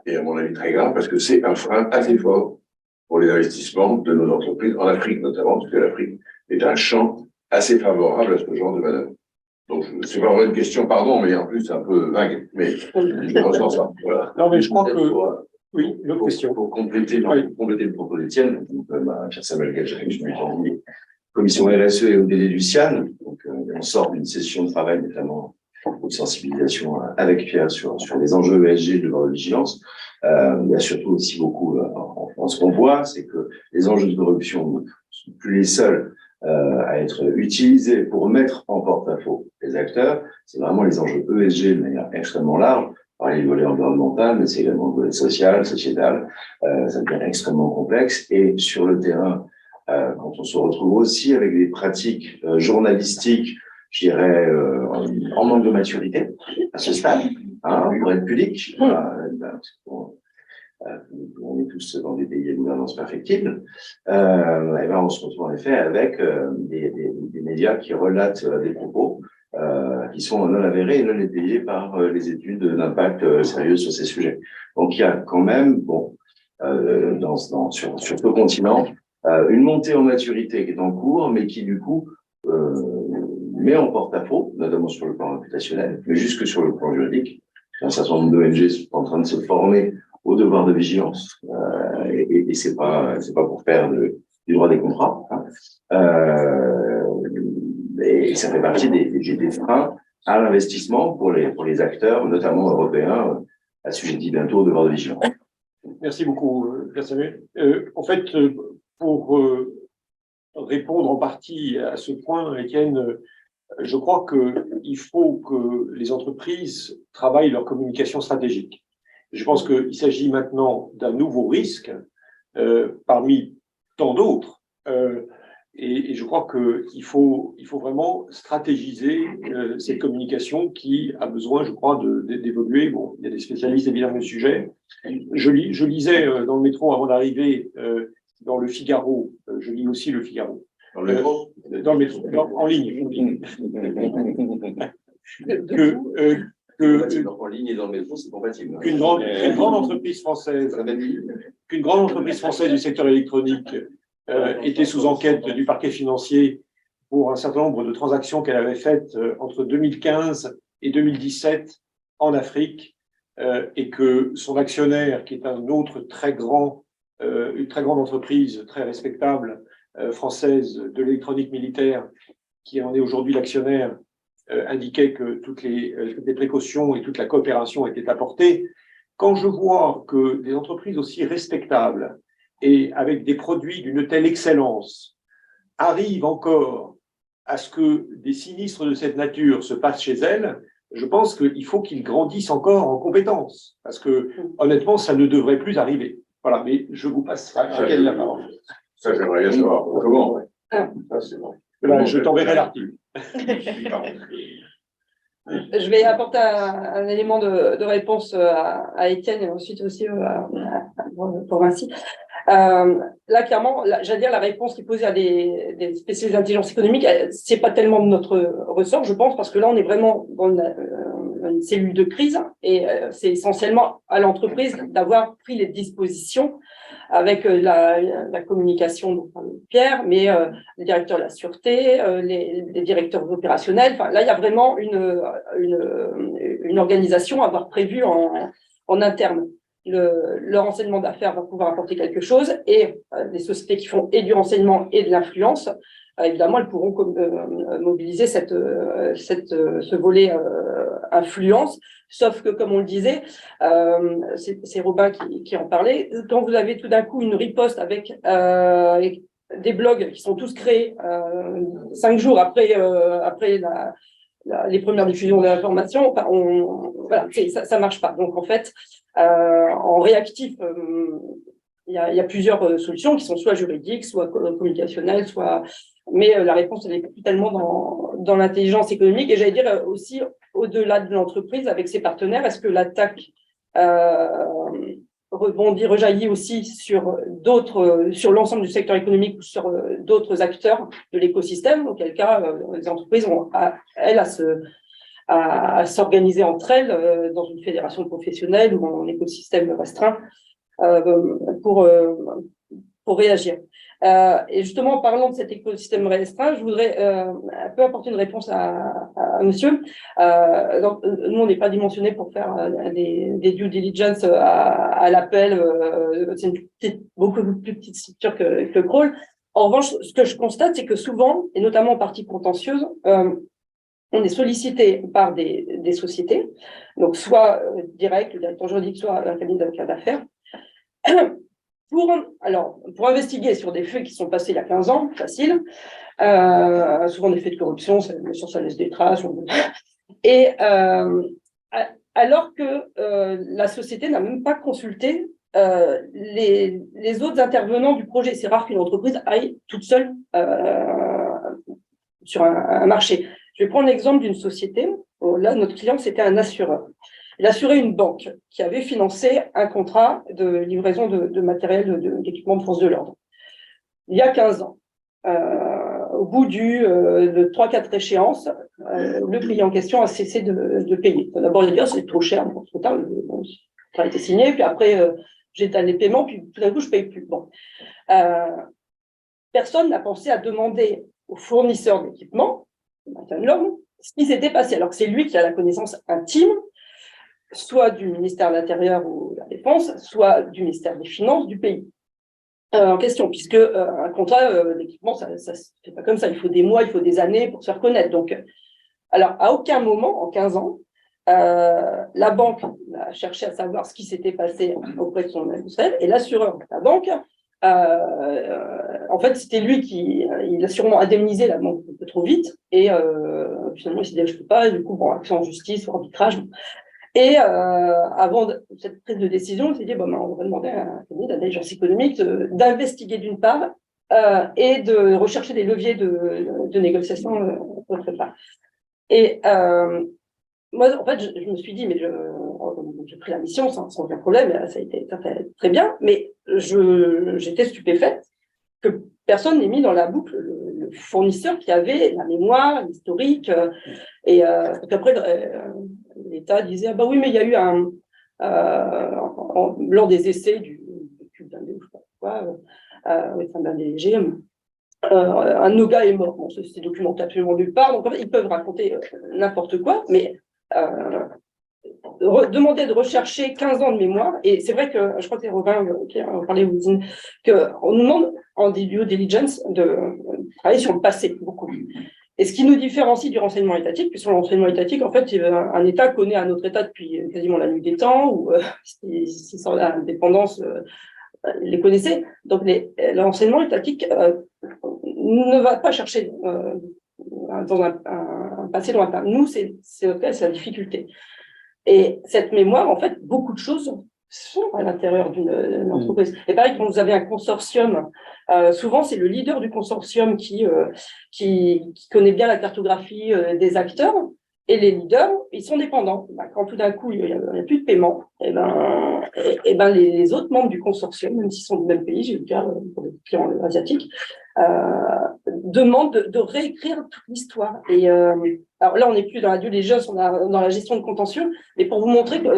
est à mon avis très grave, parce que c'est un frein assez fort pour les investissements de nos entreprises, en Afrique notamment, parce que l'Afrique est un champ assez favorable à ce genre de valeur. Donc, c'est pas vraiment une question, pardon, mais en plus, c'est un peu vague, mais je ressens ça. Voilà. Non, mais je crois que... Oui, une autre question. Pour compléter le propos d'Étienne, ma chère Samuel Gage, je suis commission RSE et ODD du CIAN. Donc, on sort d'une session de travail, notamment de sensibilisation avec Pierre sur les enjeux ESG de la vigilance. Il y a surtout aussi beaucoup en France qu'on voit, c'est que les enjeux de corruption ne sont plus les seuls à être utilisés pour mettre en porte-à-faux les acteurs. C'est vraiment les enjeux ESG de manière extrêmement large. Parler du volet environnemental, mais c'est également le volet social, sociétal. Ça devient extrêmement complexe. Et sur le terrain, quand on se retrouve aussi avec des pratiques journalistiques, je dirais, en manque de maturité à ce stade, pour être pudique, on est tous dans des pays à gouvernance perfectible, et ben on se retrouve en effet avec des médias qui relatent des propos qui sont non avérés et non étayés par les études d'impact sérieuses sur ces sujets. Donc il y a quand même, sur ce continent, une montée en maturité qui est en cours, mais qui du coup met en porte-à-faux, notamment sur le plan réputationnel, mais jusque sur le plan juridique. Un certain nombre d'ONG sont en train de se former au devoir de vigilance, et c'est pas pour faire du droit des contrats. Et ça fait partie des freins à l'investissement pour les acteurs, notamment européens, assujettis bientôt au devoir de vigilance. Merci beaucoup, Pierre Samuel. En fait, pour répondre en partie à ce point, Étienne, je crois qu'il faut que les entreprises travaillent leur communication stratégique. Je pense qu'il s'agit maintenant d'un nouveau risque parmi tant d'autres. Et je crois qu'il faut vraiment stratégiser cette communication qui a besoin, je crois, d'évoluer. Bon, il y a des spécialistes évidemment du sujet. Je lisais dans le métro avant d'arriver dans le Figaro. Je lis aussi le Figaro. Dans le métro Dans le métro, en ligne. En ligne et dans le métro, c'est compatible. Qu'une grande entreprise française du secteur électronique était sous enquête du parquet financier pour un certain nombre de transactions qu'elle avait faites entre 2015 et 2017 en Afrique, et que son actionnaire, qui est une très grande entreprise très respectable française de l'électronique militaire, qui en est aujourd'hui l'actionnaire, indiquait que toutes les précautions et toute la coopération étaient apportées. Quand je vois que des entreprises aussi respectables et avec des produits d'une telle excellence arrivent encore à ce que des sinistres de cette nature se passent chez elles, je pense qu'il faut qu'ils grandissent encore en compétences, parce que honnêtement, ça ne devrait plus arriver. Voilà, mais je vous passe à quelle la parole. Ça, j'aimerais bien savoir comment. Ça, c'est bon. Là, je t'enverrai l'article. Je vais apporter un élément de réponse à Étienne et ensuite aussi pour Vinci. Là, clairement, j'allais dire la réponse qui est posée à des spécialistes d'intelligence économique, c'est pas tellement de notre ressort, je pense, parce que là, on est vraiment dans une cellule de crise et c'est essentiellement à l'entreprise d'avoir pris les dispositions avec la communication de Pierre, mais les directeurs de la sûreté, les directeurs opérationnels. Enfin, là, il y a vraiment une organisation à avoir prévue en interne. Le renseignement d'affaires va pouvoir apporter quelque chose et les sociétés qui font et du renseignement et de l'influence, évidemment, elles pourront mobiliser ce volet influence. Sauf que, comme on le disait, c'est Robin qui en parlait, quand vous avez tout d'un coup une riposte avec des blogs qui sont tous créés 5 jours après les premières diffusions de l'information, voilà, ça marche pas. Donc, en fait, en réactif, il y a plusieurs solutions qui sont soit juridiques, soit communicationnelles, mais la réponse, elle n'est plus tellement dans l'intelligence économique. Et j'allais dire aussi, au-delà de l'entreprise, avec ses partenaires, est-ce que l'attaque rejaillit aussi sur l'ensemble du secteur économique ou sur d'autres acteurs de l'écosystème, auquel cas les entreprises ont, elles, à s'organiser entre elles dans une fédération professionnelle ou en écosystème restreint pour réagir. Et justement, en parlant de cet écosystème restreint, je voudrais un peu apporter une réponse à monsieur. Donc, nous, on n'est pas dimensionné pour faire des due diligence à l'appel. C'est une beaucoup plus petite structure que Crawl. En revanche, ce que je constate, c'est que souvent, et notamment en partie contentieuse, on est sollicité par des sociétés, donc soit direct, le directeur juridique, soit un cabinet d'avocats d'affaires, pour investiguer sur des faits qui sont passés il y a 15 ans, facile, souvent des faits de corruption, bien sûr ça laisse des traces, et alors que la société n'a même pas consulté les autres intervenants du projet. C'est rare qu'une entreprise aille toute seule sur un marché. Je vais prendre l'exemple d'une société. Là, notre client, c'était un assureur. Il assurait une banque qui avait financé un contrat de livraison de matériel, d'équipement de force de l'ordre. Il y a 15 ans, au bout de 3-4 échéances, le client en question a cessé de payer. D'abord, il a dit, c'est trop cher, trop tard, le contrat a été signé, puis après, j'étale les paiements, puis tout d'un coup, je ne paye plus. Bon. Personne n'a pensé à demander au fournisseur d'équipement, ce qui s'était passé, alors que c'est lui qui a la connaissance intime, soit du ministère de l'Intérieur ou de la Défense, soit du ministère des Finances du pays en question, puisque un contrat d'équipement, ça ne se fait pas comme ça, il faut des mois, il faut des années pour se faire connaître. Donc, alors, à aucun moment, en 15 ans, la banque a cherché à savoir ce qui s'était passé auprès de son industriel, et l'assureur de la banque, en fait, c'était lui il a sûrement indemnisé la banque un peu trop vite, et finalement, il s'est dit, je ne peux pas, et du coup, bon, action en justice ou arbitrage. Et avant cette prise de décision, on s'est dit, bon, on va demander à un cabinet d'intelligence économique d'investiguer d'une part et de rechercher des leviers de négociation d'autre part. Et moi, en fait, je me suis dit, mais j'ai pris la mission sans aucun problème, ça a fait très bien, mais j'étais stupéfaite que personne n'ait mis dans la boucle le fournisseur qui avait la mémoire, l'historique, et qu'après, l'État disait, ah bah oui, mais il y a eu lors des essais du Q22, je sais pas quoi, d'un DG, un de nos gars est mort. Bon, c'est documenté absolument nulle part, donc en fait, ils peuvent raconter n'importe quoi, mais demander de rechercher 15 ans de mémoire, et c'est vrai que, je crois que c'est Robin qui en parlait, qu'on nous demande en due diligence de travailler sur le passé, beaucoup. Et ce qui nous différencie du renseignement étatique, puisque le renseignement étatique, en fait, un État connaît un autre État depuis quasiment la nuit des temps, ou s'ils sont à l'indépendance, les connaissez. Donc, le renseignement étatique ne va pas chercher dans un passé lointain. Nous, c'est la difficulté. Et cette mémoire, en fait, beaucoup de choses sont à l'intérieur d'une entreprise. Et pareil, quand vous avez un consortium, souvent c'est le leader du consortium qui connaît bien la cartographie des acteurs, et les leaders, ils sont dépendants. Quand tout d'un coup, il n'y a plus de paiement, et ben les autres membres du consortium, même s'ils sont du même pays, j'ai eu le cas pour les clients asiatiques, demandent de réécrire toute l'histoire. Et alors là, on n'est plus dans la due diligence, on est dans la gestion de contentieux, mais pour vous montrer que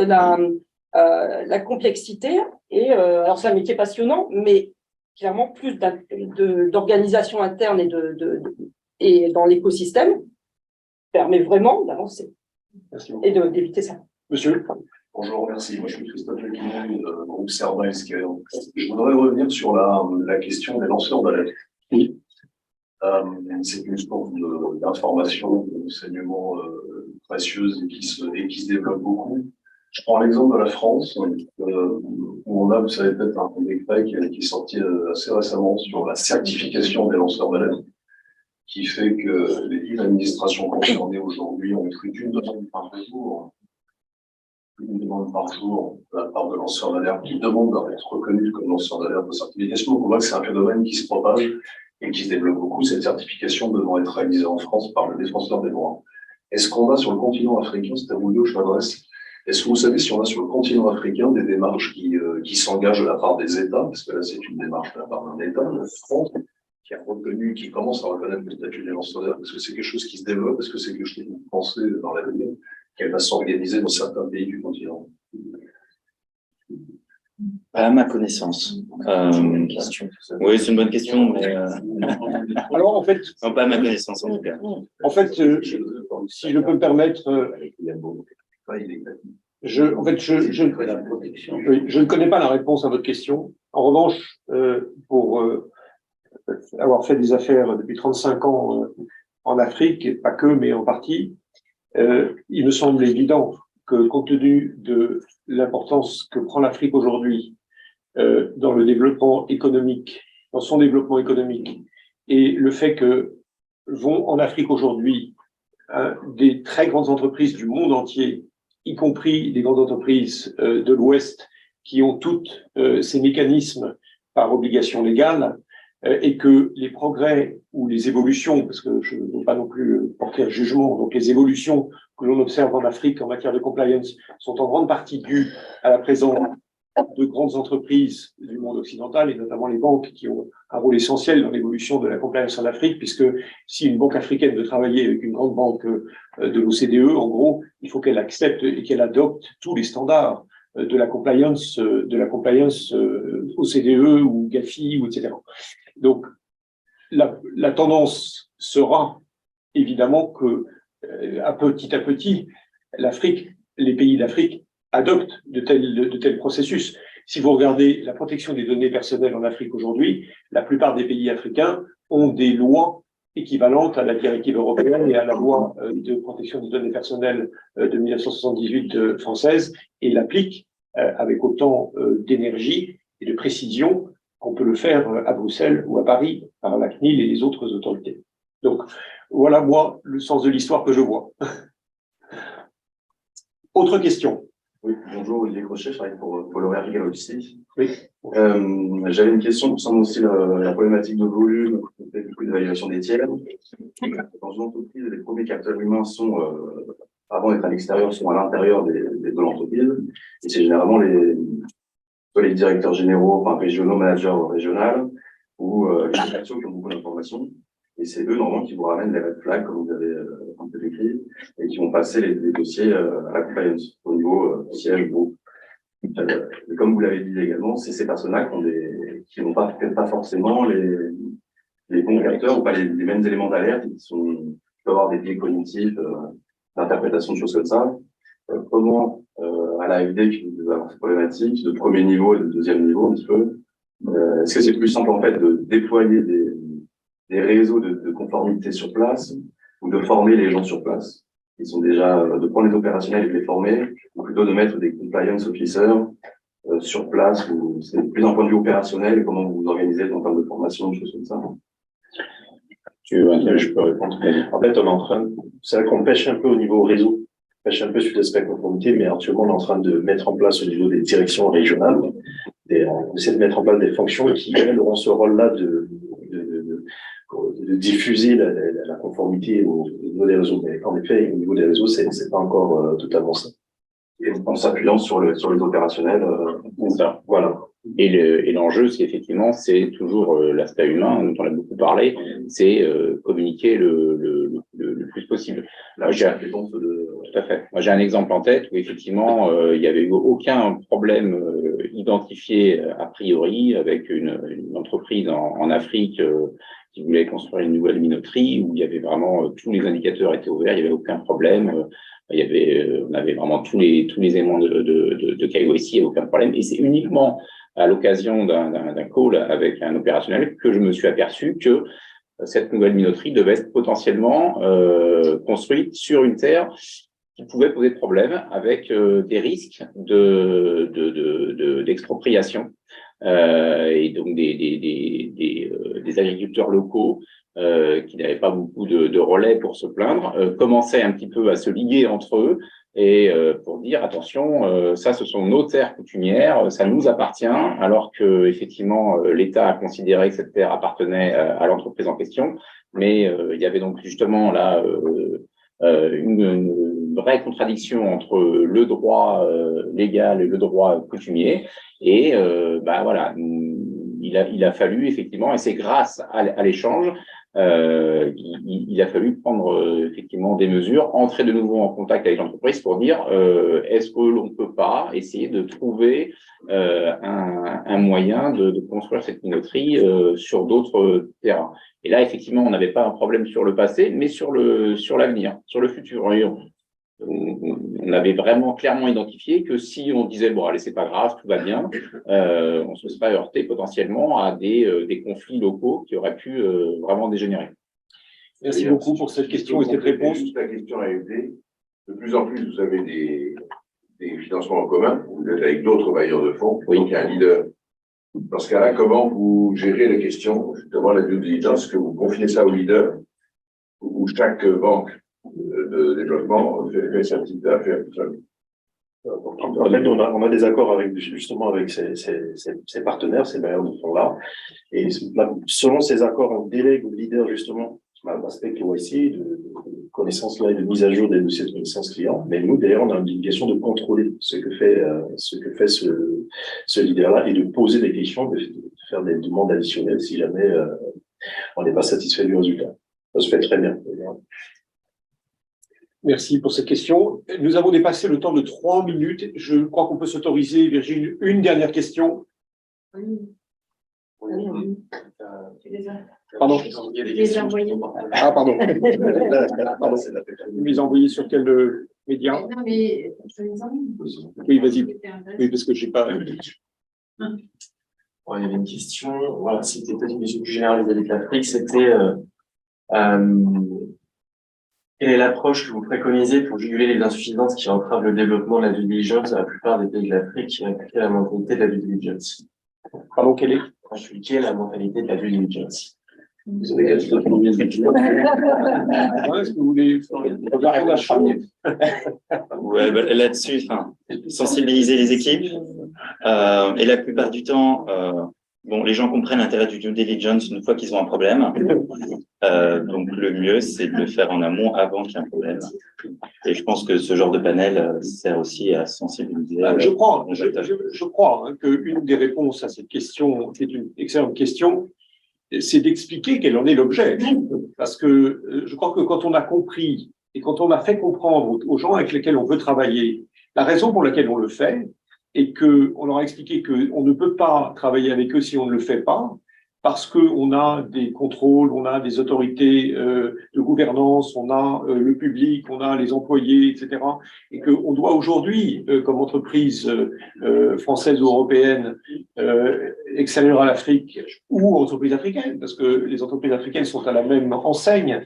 la complexité, et alors c'est un métier passionnant, mais clairement plus d'organisation interne et dans l'écosystème permet vraiment d'avancer et d'éviter ça. Monsieur. Bonjour, merci. Moi, je suis Christophe Lequinet, groupe Cerba Healthcare. Je voudrais revenir sur la question des lanceurs d'alerte. Oui. C'est une source d'informations, d'enseignements précieuses et qui se développe beaucoup. Je prends l'exemple de la France, où on a, vous savez peut-être, un décret qui est sorti assez récemment sur la certification des lanceurs d'alerte, qui fait que les 10 administrations concernées aujourd'hui ont écrit une demande par jour, de la part de lanceurs d'alerte qui demandent d'être reconnus comme lanceurs d'alerte de certification. Donc on voit que c'est un phénomène qui se propage et qui se développe beaucoup, cette certification devant être réalisée en France par le défenseur des droits. Est-ce qu'on a sur le continent africain, c'est à vous que je m'adresse, est-ce que vous savez si on a sur le continent africain des démarches qui s'engagent de la part des États, parce que là c'est une démarche de la part d'un État, la France, qui a reconnu, qui commence à reconnaître le statut des lanceurs d'alerte, est-ce que c'est quelque chose qui se développe, est-ce que c'est quelque chose que vous pensez dans l'avenir, qu'elle va s'organiser dans certains pays du continent? Pas à ma connaissance. Oui, c'est une bonne question, mais Alors, en fait, non, pas à ma connaissance en tout cas. En fait, si je peux me permettre, je ne connais pas la réponse à votre question. En revanche, pour avoir fait des affaires depuis 35 ans en Afrique, et pas que, mais en partie, il me semble évident que compte tenu de l'importance que prend l'Afrique aujourd'hui dans le développement économique, dans son développement économique, et le fait que vont en Afrique aujourd'hui des très grandes entreprises du monde entier, y compris des grandes entreprises de l'Ouest, qui ont toutes ces mécanismes par obligation légale, et que les progrès ou les évolutions, parce que je ne veux pas non plus porter un jugement, donc les évolutions que l'on observe en Afrique en matière de compliance sont en grande partie dues à la présence de grandes entreprises du monde occidental, et notamment les banques qui ont un rôle essentiel dans l'évolution de la compliance en Afrique, puisque si une banque africaine veut travailler avec une grande banque de l'OCDE, en gros, il faut qu'elle accepte et qu'elle adopte tous les standards de la compliance OCDE ou GAFI, ou etc. Donc, la tendance sera évidemment que, à petit, l'Afrique, les pays d'Afrique adoptent de tels processus. Si vous regardez la protection des données personnelles en Afrique aujourd'hui, la plupart des pays africains ont des lois équivalentes à la directive européenne et à la loi de protection des données personnelles de 1978 française, et l'appliquent avec autant d'énergie et de précision qu'on peut le faire à Bruxelles ou à Paris par la CNIL et les autres autorités. Donc, voilà, moi, le sens de l'histoire que je vois. Autre question. Oui, bonjour, Olivier Crochet, je travaille pour L'Oréal Retail Logistics. Oui. J'avais une question concernant aussi la problématique de volume, du coup d'évaluation des tiers. Dans une entreprise, les premiers capteurs humains sont, avant d'être à l'extérieur, sont à l'intérieur de l'entreprise. Et c'est généralement les directeurs généraux, enfin régionaux, managers régionaux, ou les directions qui ont beaucoup d'informations. Et c'est eux, normalement, qui vous ramènent les red flags, comme vous avez un peu décrit, et qui vont passer les dossiers à la compliance au niveau siège, groupe. Et comme vous l'avez dit également, c'est ces personnes-là qui n'ont peut-être pas forcément les bons capteurs ou pas les mêmes éléments d'alerte, qui peuvent avoir des biais cognitifs, d'interprétation de choses comme ça. Comment, à l'AFD, qui vous avez cette problématique de premier niveau et de deuxième niveau, un petit peu, est-ce que c'est plus simple, en fait, de déployer des réseaux de conformité sur place ou de former les gens sur place qui sont déjà, de prendre les opérationnels et de les former, ou plutôt de mettre des compliance officers sur place, ou c'est plus d'un point de vue opérationnel et comment vous vous organisez en termes de formation, des choses comme ça. Je peux répondre. En fait, on est en train, c'est vrai qu'on pêche un peu au niveau réseau, on pêche un peu sur l'aspect conformité, mais actuellement, on est en train de mettre en place au niveau des directions régionales, on essaie de mettre en place des fonctions qui, elles, auront ce rôle-là de diffuser la conformité au niveau des réseaux. Mais en effet, au niveau des réseaux, c'est pas encore totalement ça. Et en s'appuyant sur les opérationnels. C'est ça. Voilà. Et l'enjeu, c'est effectivement, c'est toujours l'aspect humain, dont on a beaucoup parlé, c'est communiquer le plus possible. Là, tout à fait. Moi, j'ai un exemple en tête où effectivement, il n'y avait eu aucun problème identifié a priori avec une entreprise en Afrique qui voulait construire une nouvelle minoterie, où il y avait vraiment tous les indicateurs étaient ouverts, il n'y avait aucun problème. On avait vraiment tous les éléments de KYC, il n'y avait aucun problème. Et c'est uniquement à l'occasion d'un call avec un opérationnel que je me suis aperçu que cette nouvelle minoterie devait être potentiellement construite sur une terre qui pouvait poser problème avec des risques d'expropriation et donc des agriculteurs locaux qui n'avaient pas beaucoup de relais pour se plaindre, commençaient un petit peu à se liguer entre eux et pour dire attention, ça ce sont nos terres coutumières, ça nous appartient, alors que effectivement l'État a considéré que cette terre appartenait à l'entreprise en question, mais il y avait donc justement là une vraie contradiction entre le droit légal et le droit coutumier, et voilà, il a fallu effectivement, et c'est grâce à l'échange, il a fallu prendre effectivement des mesures, entrer de nouveau en contact avec l'entreprise pour dire est-ce que l'on peut pas essayer de trouver un moyen de construire cette minoterie sur d'autres terrains. Et là, effectivement, on n'avait pas un problème sur le passé, mais sur l'avenir, sur le futur. on avait vraiment clairement identifié que si on disait bon allez c'est pas grave, tout va bien, on se serait heurté potentiellement à des conflits locaux qui auraient pu vraiment dégénérer. Merci beaucoup pour cette question et cette réponse. Juste la question AFD. De plus en plus, vous avez des financements en commun, vous êtes avec d'autres bailleurs de fonds, Oui. donc il y a un leader. Dans ce cas-là, comment vous gérez la question, justement, la due diligence, que vous confiez ça au leader, ou chaque banque de développement fait sa petite affaire tout seul? En fait, on a des accords avec, justement, avec ces partenaires, ces bailleurs de fonds-là. Et selon ces accords, on délègue au leader, justement, l'aspect KYC, de connaissance client et de mise à jour des dossiers de connaissance client. Mais nous, d'ailleurs, on a une obligation de contrôler ce que fait ce leader-là et de poser des questions, de faire des demandes additionnelles si jamais on n'est pas satisfait du résultat. Ça se fait très bien. Merci pour cette question. Nous avons dépassé le temps de 3 minutes. Je crois qu'on peut s'autoriser, Virginie, une dernière question. Pardon. Ah, pardon. Pardon. Vous les envoyez sur quel média? Non, mais je les envoie. Oui, vas-y. Oui, parce que je n'ai pas. Bon, il y avait une question, voilà, c'était peut-être une question plus généralisée avec l'Afrique, c'était quelle est l'approche que vous préconisez pour juguler les insuffisances qui entravent le développement de la due diligence dans la plupart des pays de l'Afrique qui impliquent la mentalité de la due diligence? Pardon, quelle est? Expliquer la mentalité de la due diligence. Est-ce que vous voulez répondre à ça? Ouais, bah, là-dessus, enfin, sensibiliser les équipes. Et la plupart du temps, bon, les gens comprennent l'intérêt du due diligence une fois qu'ils ont un problème. Donc, le mieux, c'est de le faire en amont avant qu'il y ait un problème. Et je pense que ce genre de panel sert aussi à sensibiliser. Je crois hein, qu'une des réponses à cette question, qui est une excellente question, c'est d'expliquer quel en est l'objet. Parce que je crois que quand on a compris et quand on a fait comprendre aux gens avec lesquels on veut travailler la raison pour laquelle on le fait, et qu'on leur a expliqué qu'on ne peut pas travailler avec eux si on ne le fait pas, parce qu'on a des contrôles, on a des autorités de gouvernance, on a le public, on a les employés, etc. Et qu'on doit aujourd'hui, comme entreprise française ou européenne, extérieure à l'Afrique ou entreprise africaine, parce que les entreprises africaines sont à la même enseigne,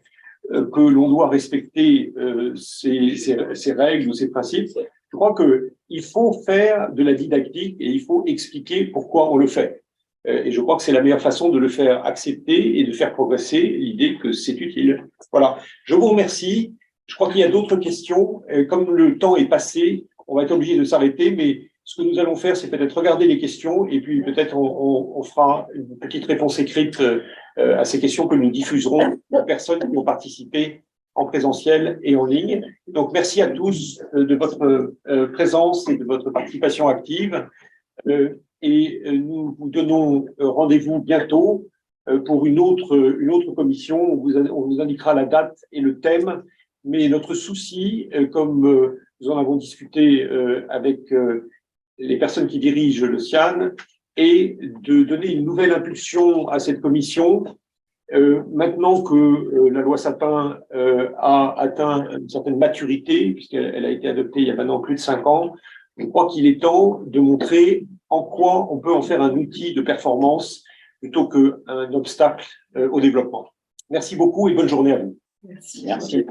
que l'on doit respecter ces règles ou ces principes. Je crois qu'il faut faire de la didactique et il faut expliquer pourquoi on le fait. Et je crois que c'est la meilleure façon de le faire accepter et de faire progresser l'idée que c'est utile. Voilà. Je vous remercie. Je crois qu'il y a d'autres questions. Comme le temps est passé, on va être obligé de s'arrêter, mais ce que nous allons faire, c'est peut-être regarder les questions et puis peut-être on fera une petite réponse écrite à ces questions que nous diffuserons aux personnes qui ont participé en présentiel et en ligne. Donc, merci à tous de votre présence et de votre participation active. Et nous vous donnons rendez-vous bientôt pour une autre commission. On vous indiquera la date et le thème. Mais notre souci, comme nous en avons discuté avec les personnes qui dirigent le CIAN, est de donner une nouvelle impulsion à cette commission. Maintenant que la loi Sapin a atteint une certaine maturité, puisqu'elle a été adoptée il y a maintenant plus de 5 ans, je crois qu'il est temps de montrer en quoi on peut en faire un outil de performance plutôt qu'un obstacle au développement. Merci beaucoup et bonne journée à vous. Merci. Merci.